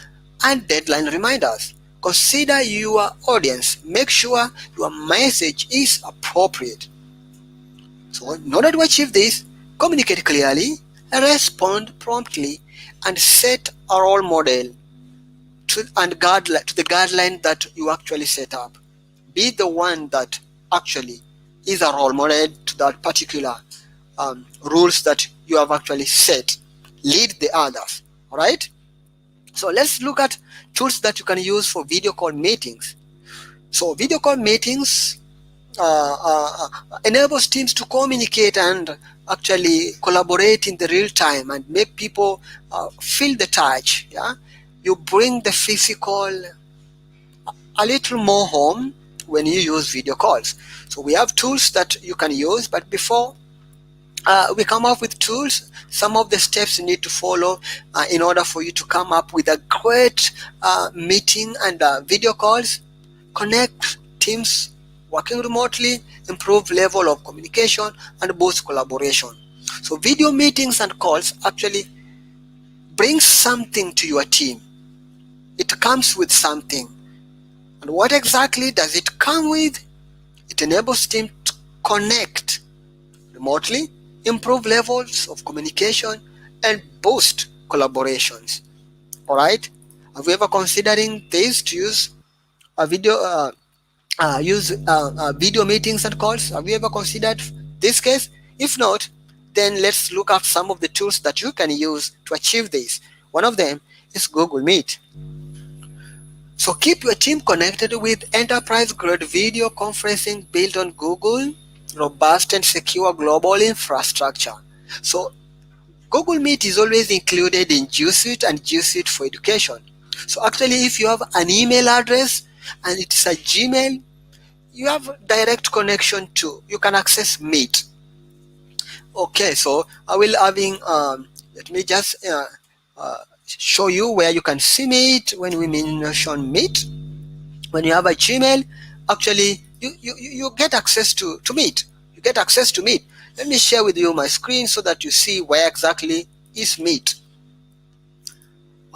and deadline reminders. Consider your audience. Make sure your message is appropriate. So, in order to achieve this, communicate clearly, respond promptly, and set a role model to the guideline that you actually set up. Be the one that actually is a role model to that particular rules that you have actually set. Lead the others. All right. So let's look at tools that you can use for video call meetings. So video call meetings enables teams to communicate and actually collaborate in the real time and make people feel the touch. Yeah, you bring the physical a little more home when you use video calls. So we have tools that you can use, but before we come up with tools, some of the steps you need to follow in order for you to come up with a great meeting and video calls. Connect teams working remotely, improve level of communication, and boost collaboration. So video meetings and calls actually bring something to your team. It comes with something. And what exactly does it come with? It enables team to connect remotely, improve levels of communication, and boost collaborations. All right. Have you ever considering this to use a video meetings and calls? Have you ever considered this case? If not, then let's look at some of the tools that you can use to achieve this. One of them is Google Meet. So keep your team connected with enterprise-grade video conferencing built on Google robust and secure global infrastructure. So Google Meet is always included in G Suite and G Suite for Education. So actually, if you have an email address and it's a Gmail, you have direct connection to, you can access Meet. Okay, so I will having, let me just show you where you can see Meet when we mention Meet. When you have a Gmail, actually you get access to Meet. You get access to Meet. Let me share with you my screen so that you see where exactly is Meet.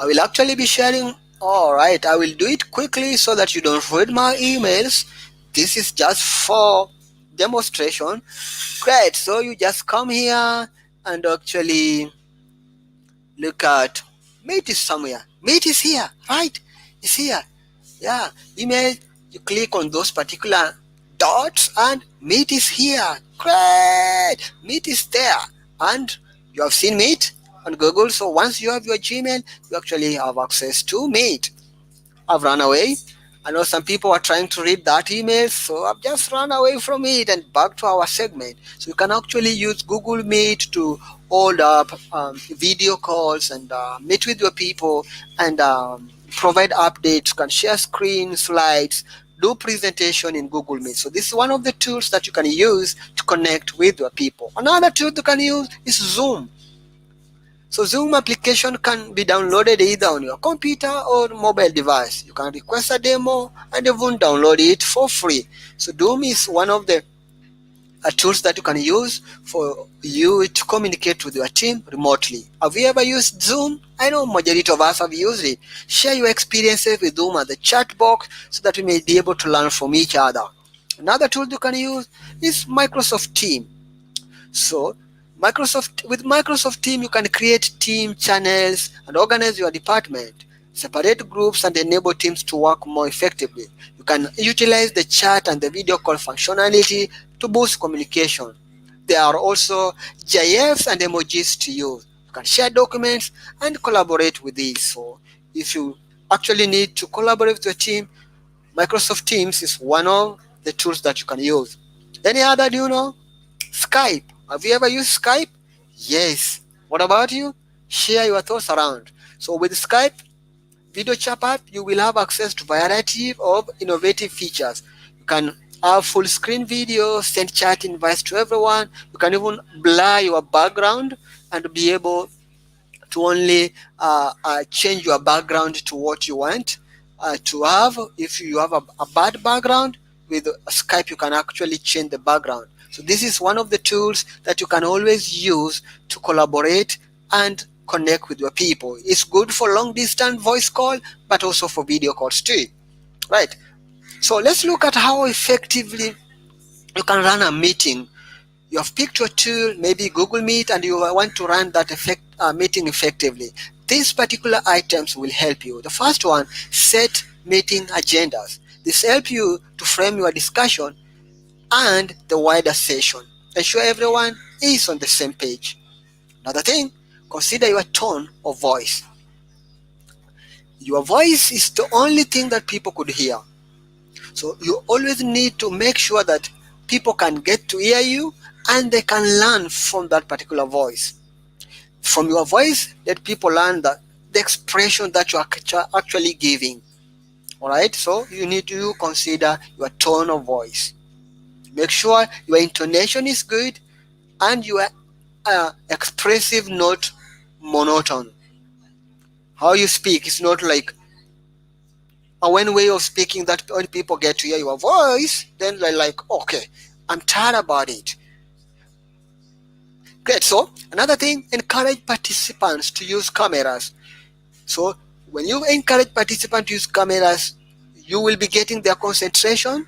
I will actually be sharing. All right, I will do it quickly so that you don't read my emails. This is just for demonstration. Great. So you just come here and actually look at Meet is somewhere. Meet is here, right? It's here. Yeah. Email. You click on those particular dots and Meet is here. Great. Meet is there, and you have seen Meet on Google. So once you have your Gmail, you actually have access to Meet. I've run away. I know some people are trying to read that email, so I've just run away from it and back to our segment. So you can actually use Google Meet to hold up video calls and meet with your people and provide updates. You can share screen, slides, do presentation in Google Meet. So this is one of the tools that you can use to connect with your people. Another tool you can use is Zoom. So Zoom application can be downloaded either on your computer or mobile device. You can request a demo and even download it for free. So Zoom is one of the tools that you can use for you to communicate with your team remotely. Have you ever used Zoom? I know majority of us have used it. Share your experiences with Zoom at the chat box so that we may be able to learn from each other. Another tool you can use is Microsoft Teams. So with Microsoft Team, you can create team channels and organize your department, separate groups and enable teams to work more effectively. You can utilize the chat and the video call functionality to boost communication. There are also GIFs and emojis to use. You can share documents and collaborate with these. So if you actually need to collaborate with your team, Microsoft Teams is one of the tools that you can use. Any other do you know? Skype. Have you ever used Skype? Yes. What about you? Share your thoughts around. So with Skype video chat app, you will have access to variety of innovative features. You can have full screen video, send chat invites to everyone. You can even blur your background and be able to only change your background to what you want to have. If you have a bad background, with Skype you can actually change the background. So this is one of the tools that you can always use to collaborate and connect with your people. It's good for long distance voice call, but also for video calls too, right? So let's look at how effectively you can run a meeting. You have picked your tool, maybe Google Meet, and you want to run that meeting effectively. These particular items will help you. The first one, set meeting agendas. This helps you to frame your discussion and the wider session. Ensure everyone is on the same page. Another thing, consider your tone of voice. Your voice is the only thing that people could hear. So you always need to make sure that people can get to hear you and they can learn from that particular voice. From your voice, let people learn the expression that you are actually giving. All right, so you need to consider your tone of voice. Make sure your intonation is good and your expressive, not monotone. How you speak is not like a one way of speaking that when people get to hear your voice, then they're like, okay, I'm tired about it. Great. So another thing, encourage participants to use cameras. So when you encourage participants to use cameras, you will be getting their concentration,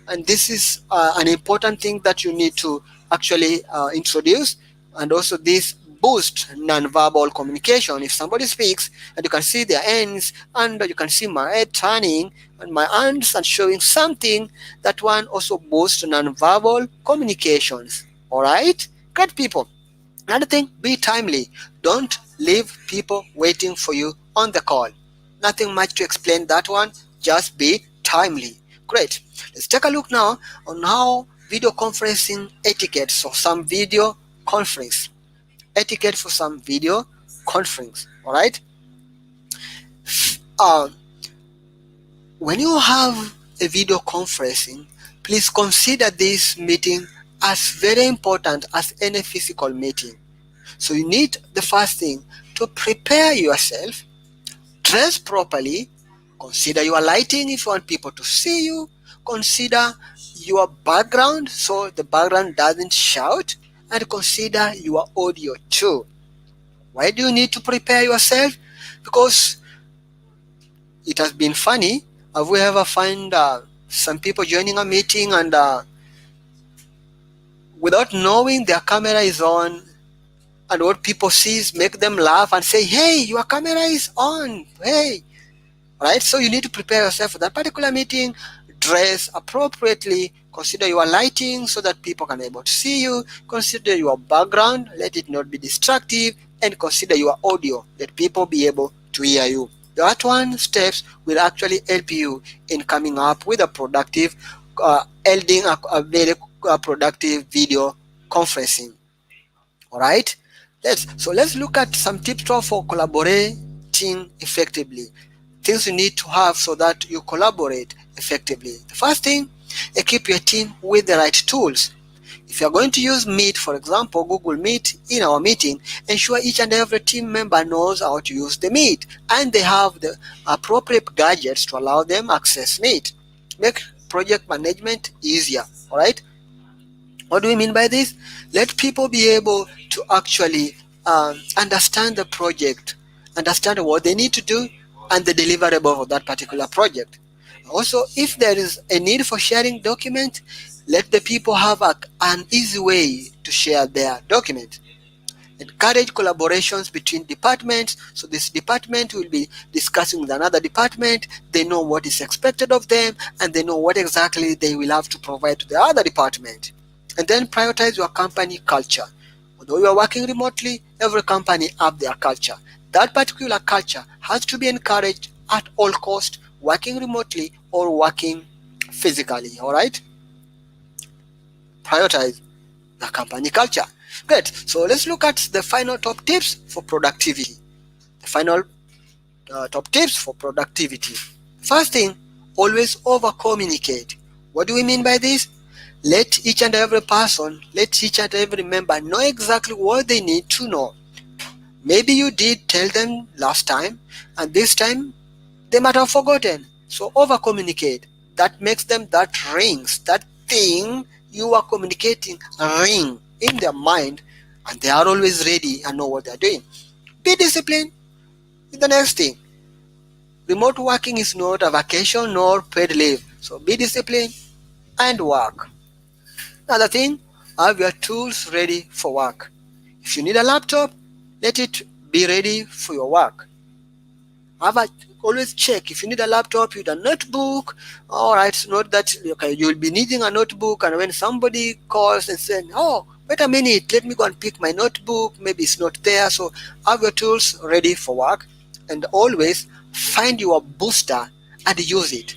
and this is an important thing that you need to actually introduce. And also this boost non-verbal communication. If somebody speaks and you can see their hands and you can see my head turning and my hands are showing something, that one also boosts non-verbal communications. All right, great people. Another thing, be timely. Don't leave people waiting for you on the call. Nothing much to explain that one, just be timely. Great. Let's take a look now on how video conferencing etiquette. So some video conference. Etiquette for some video conference. Alright? When you have a video conferencing, please consider this meeting as very important as any physical meeting. So you need, the first thing, to prepare yourself, dress properly, consider your lighting if you want people to see you, consider your background so the background doesn't shout, and consider your audio too. Why do you need to prepare yourself? Because it has been funny. Have we ever find some people joining a meeting and without knowing their camera is on, and what people sees make them laugh and say, "Hey, your camera is on. Hey." Right? So you need to prepare yourself for that particular meeting, dress appropriately, consider your lighting so that people can be able to see you, consider your background, let it not be distractive, and consider your audio, let people be able to hear you. That one steps will actually help you in coming up with a productive, holding a very productive video conferencing. All right, let's look at some tips for collaborating effectively, things you need to have so that you collaborate effectively. The first thing, equip your team with the right tools. If you're going to use Meet, for example, Google Meet, in our meeting, ensure each and every team member knows how to use the Meet and they have the appropriate gadgets to allow them access Meet. Make project management easier. All right, what do we mean by this? Let people be able to actually understand the project, understand what they need to do, and the deliverable of that particular project. Also, if there is a need for sharing documents, let the people have an easy way to share their document. Encourage collaborations between departments. So this department will be discussing with another department. They know what is expected of them and they know what exactly they will have to provide to the other department. And then prioritize your company culture. Although you are working remotely, every company have their culture. That particular culture has to be encouraged at all cost, working remotely or working physically. All right, prioritize the company culture. Great. So let's look at the final top tips for productivity. The final top tips for productivity. First thing, always over communicate. What do we mean by this? Let each and every person, let each and every member know exactly what they need to know. Maybe you did tell them last time, and this time they might have forgotten. So over communicate. That makes them, that rings, that thing you are communicating ring in their mind, and they are always ready and know what they are doing. Be disciplined is the next thing. Remote working is not a vacation nor paid leave. So be disciplined and work. Another thing, have your tools ready for work. If you need a laptop, let it be ready for your work. Always check if you need a laptop, you need a notebook. All right, note that okay, you'll be needing a notebook, and when somebody calls and says, "Oh, wait a minute, let me go and pick my notebook," maybe it's not there. So have your tools ready for work, and always find your booster and use it.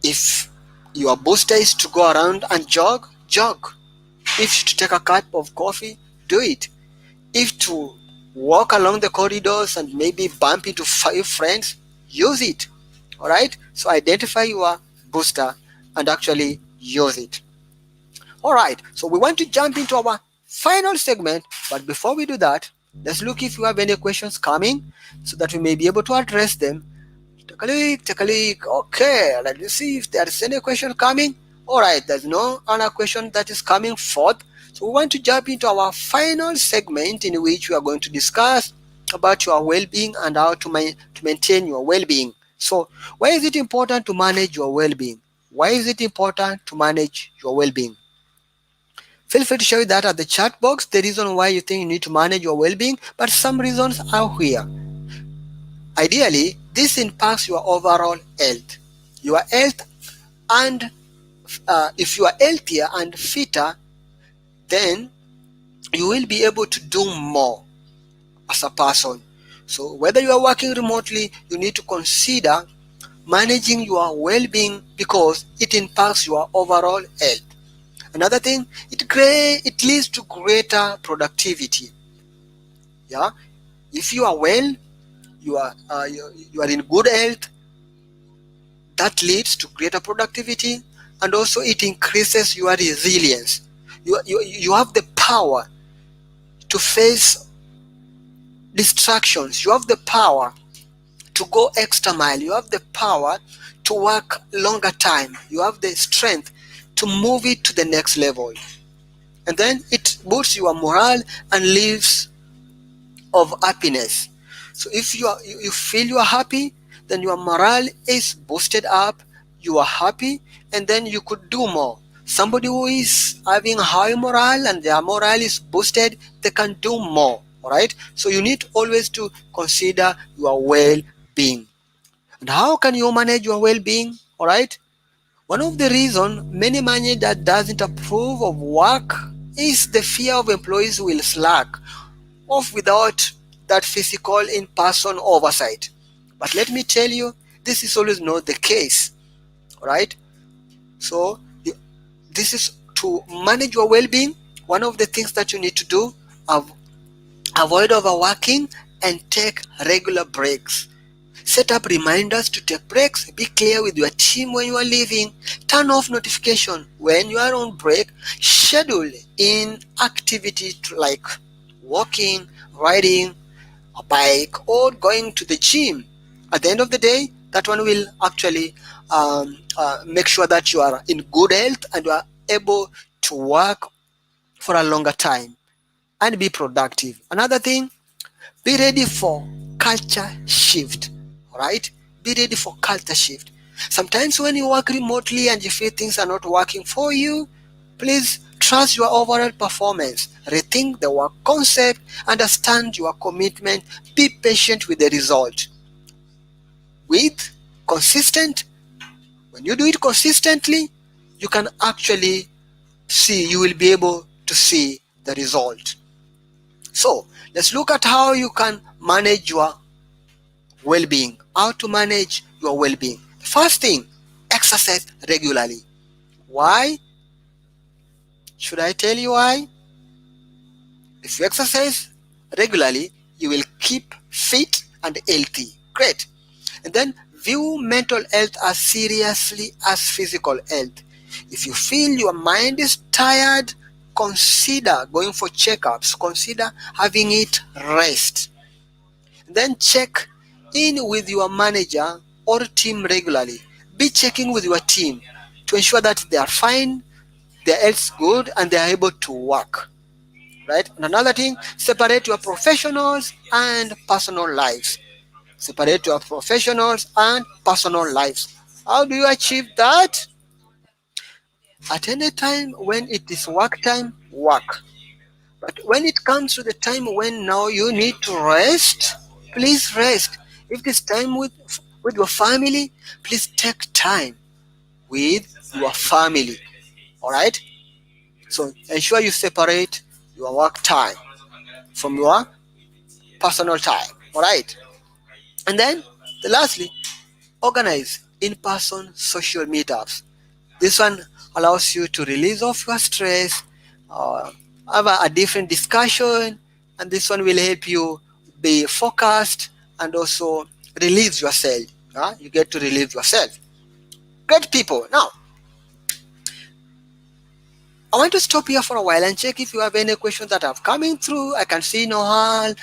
If your booster is to go around and jog, jog. If to take a cup of coffee, do it. If to walk along the corridors and maybe bump into 5 friends, use it. All right, so identify your booster and actually use it. All right, so we want to jump into our final segment, but before we do that, let's look if you have any questions coming so that we may be able to address them. Take a look, take a look. Okay, let's see if there's any question coming. All right, there's no other question that is coming forth. So we want to jump into our final segment in which we are going to discuss about your well-being and how to maintain your well-being. So why is it important to manage your well-being? Why is it important to manage your well-being? Feel free to share that at the chat box, the reason why you think you need to manage your well-being, but some reasons are here. Ideally, this impacts your overall health. Your health, and if you are healthier and fitter, then you will be able to do more as a person. So whether you are working remotely, you need to consider managing your well-being because it impacts your overall health. Another thing, it leads to greater productivity. Yeah, if you are well, you are in good health, that leads to greater productivity, and also it increases your resilience. You have the power to face distractions. You have the power to go extra mile. You have the power to work longer time. You have the strength to move it to the next level. And then it boosts your morale and lives of happiness. So if you feel you are happy, then your morale is boosted up, you are happy, and then you could do more. Somebody who is having high morale and their morale is boosted, they can do more. All right. So you need always to consider your well-being. And how can you manage your well-being? All right. One of the reasons many managers doesn't approve of work is the fear of employees will slack off without that physical in-person oversight. But let me tell you, this is always not the case. All right. So this is to manage your well-being. One of the things that you need to do, avoid overworking and take regular breaks. Set up reminders to take breaks. Be clear with your team when you are leaving. Turn off notification when you are on break. Schedule in activity like walking, riding a bike, or going to the gym. At the end of the day, that one will actually make sure that you are in good health and you are able to work for a longer time and be productive. Another thing, be ready for culture shift. All right? Be ready for culture shift. Sometimes when you work remotely and you feel things are not working for you, please trust your overall performance. Rethink the work concept, understand your commitment, be patient with the result. With consistent, when you do it consistently, you can actually see, you will be able to see the result. So let's look at how you can manage your well-being. How to manage your well-being. First thing, exercise regularly. Why? Should I tell you why? If you exercise regularly, you will keep fit and healthy. Great. And then view mental health as seriously as physical health. If you feel your mind is tired, consider going for checkups. Consider having it rest. Then check in with your manager or team regularly. Be checking with your team to ensure that they are fine, their health's good, and they are able to work. Right? And another thing, separate your professionals and personal lives. Separate your professionals and personal lives. How do you achieve that? At any time when it is work time, work. But when it comes to the time when now you need to rest, please rest. If it's time with your family, please take time with your family. All right. So ensure you separate your work time from your personal time. All right. And then, lastly, organize in-person social meetups. This one allows you to release off your stress, uh, have a different discussion, and this one will help you be focused and also release yourself. You get to release yourself. Great people. Now, I want to stop here for a while and check if you have any questions that have coming through. I can see Nohal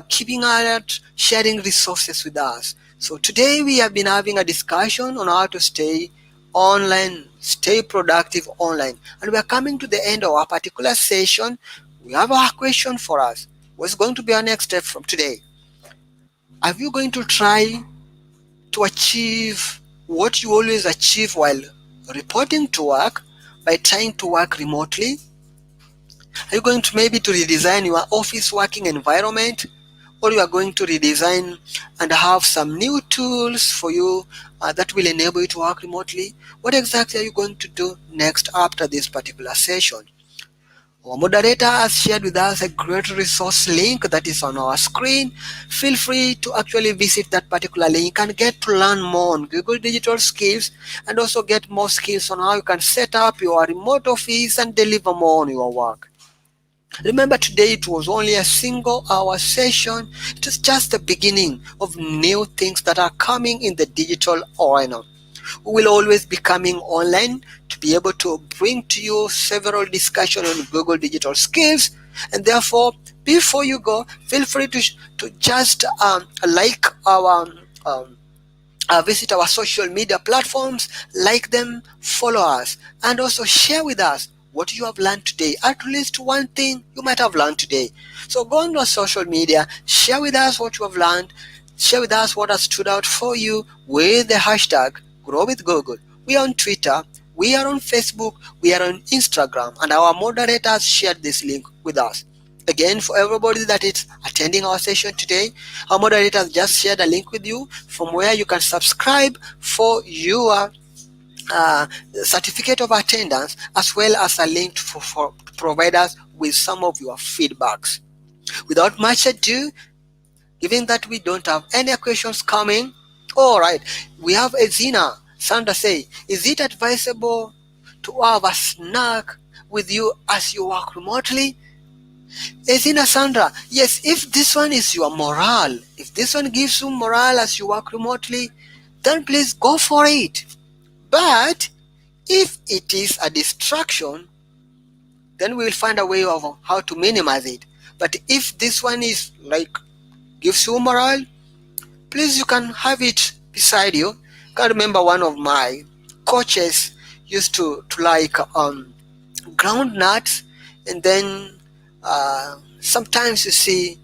keeping alert, sharing resources with us. So today we have been having a discussion on how to stay online, stay productive online. And we are coming to the end of our particular session. We have a question for us. What's going to be our next step from today? Are you going to try to achieve what you always achieve while reporting to work by trying to work remotely? Are you going to maybe to redesign your office working environment, or you are going to redesign and have some new tools for you that will enable you to work remotely? What exactly are you going to do next after this particular session? Our moderator has shared with us a great resource link that is on our screen. Feel free to actually visit that particular link and get to learn more on Google Digital Skills, and also get more skills on how you can set up your remote office and deliver more on your work. Remember, today it was only a single hour session. It is just the beginning of new things that are coming in the digital arena. We will always be coming online to be able to bring to you several discussions on Google Digital Skills. And therefore, before you go, feel free to just like our visit our social media platforms, like them, follow us, and also share with us what you have learned today. At least one thing you might have learned today. So go on our social media, share with us what you have learned, share with us what has stood out for you with the hashtag Grow with Google. We are on Twitter, we are on Facebook, we are on Instagram, and our moderators shared this link with us. Again, for everybody that is attending our session today, our moderators just shared a link with you from where you can subscribe for your uh, certificate of attendance, as well as a link to provide us with some of your feedbacks. Without much ado, given that we don't have any questions coming, all right, we have Ezina. Sandra say, is it advisable to have a snack with you as you work remotely? Ezina Sandra, yes, if this one is your morale, if this one gives you morale as you work remotely, then please go for it. But if it is a distraction, then we will find a way of how to minimize it. But if this one is like gives you morale, please you can have it beside you. I can remember one of my coaches used to like ground nuts, and then sometimes you see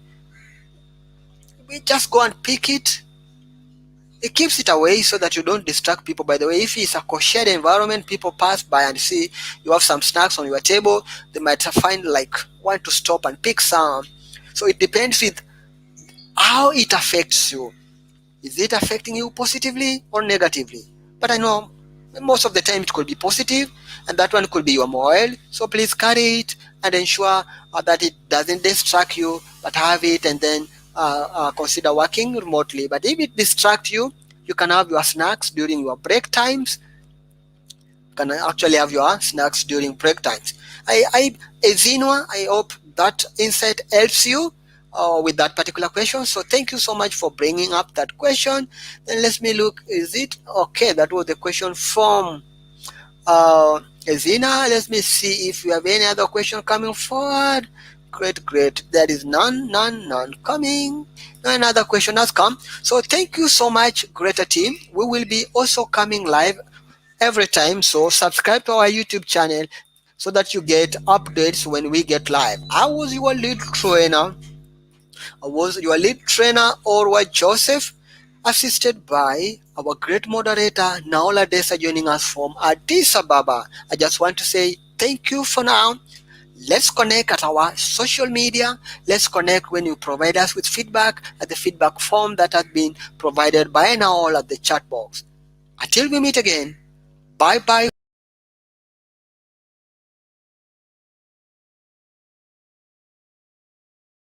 we just go and pick it. It keeps it away so that you don't distract people. By the way, if it's a shared environment, people pass by and see you have some snacks on your table, they might find like want to stop and pick some. So it depends with how it affects you. Is it affecting you positively or negatively? But I know most of the time it could be positive, and that one could be your morale. So please carry it and ensure that it doesn't distract you, but have it and then consider working remotely. But if it distracts you, you can have your snacks during your break times. You can actually have your snacks during break times. Ezinwa, I hope that insight helps you with that particular question. So thank you so much for bringing up that question. Then let me look. Is it okay? That was the question from Ezina. Let me see if you have any other question coming forward. Great, great. There is none coming. No another question has come. So thank you so much, Greater Team. We will be also coming live every time. So subscribe to our YouTube channel so that you get updates when we get live. I was your lead trainer. Orwa Joseph, assisted by our great moderator Naola Desa joining us from Addis Ababa. I just want to say thank you for now. Let's connect at our social media. Let's connect when you provide us with feedback at the feedback form that has been provided by Naola at the chat box. Until we meet again, bye bye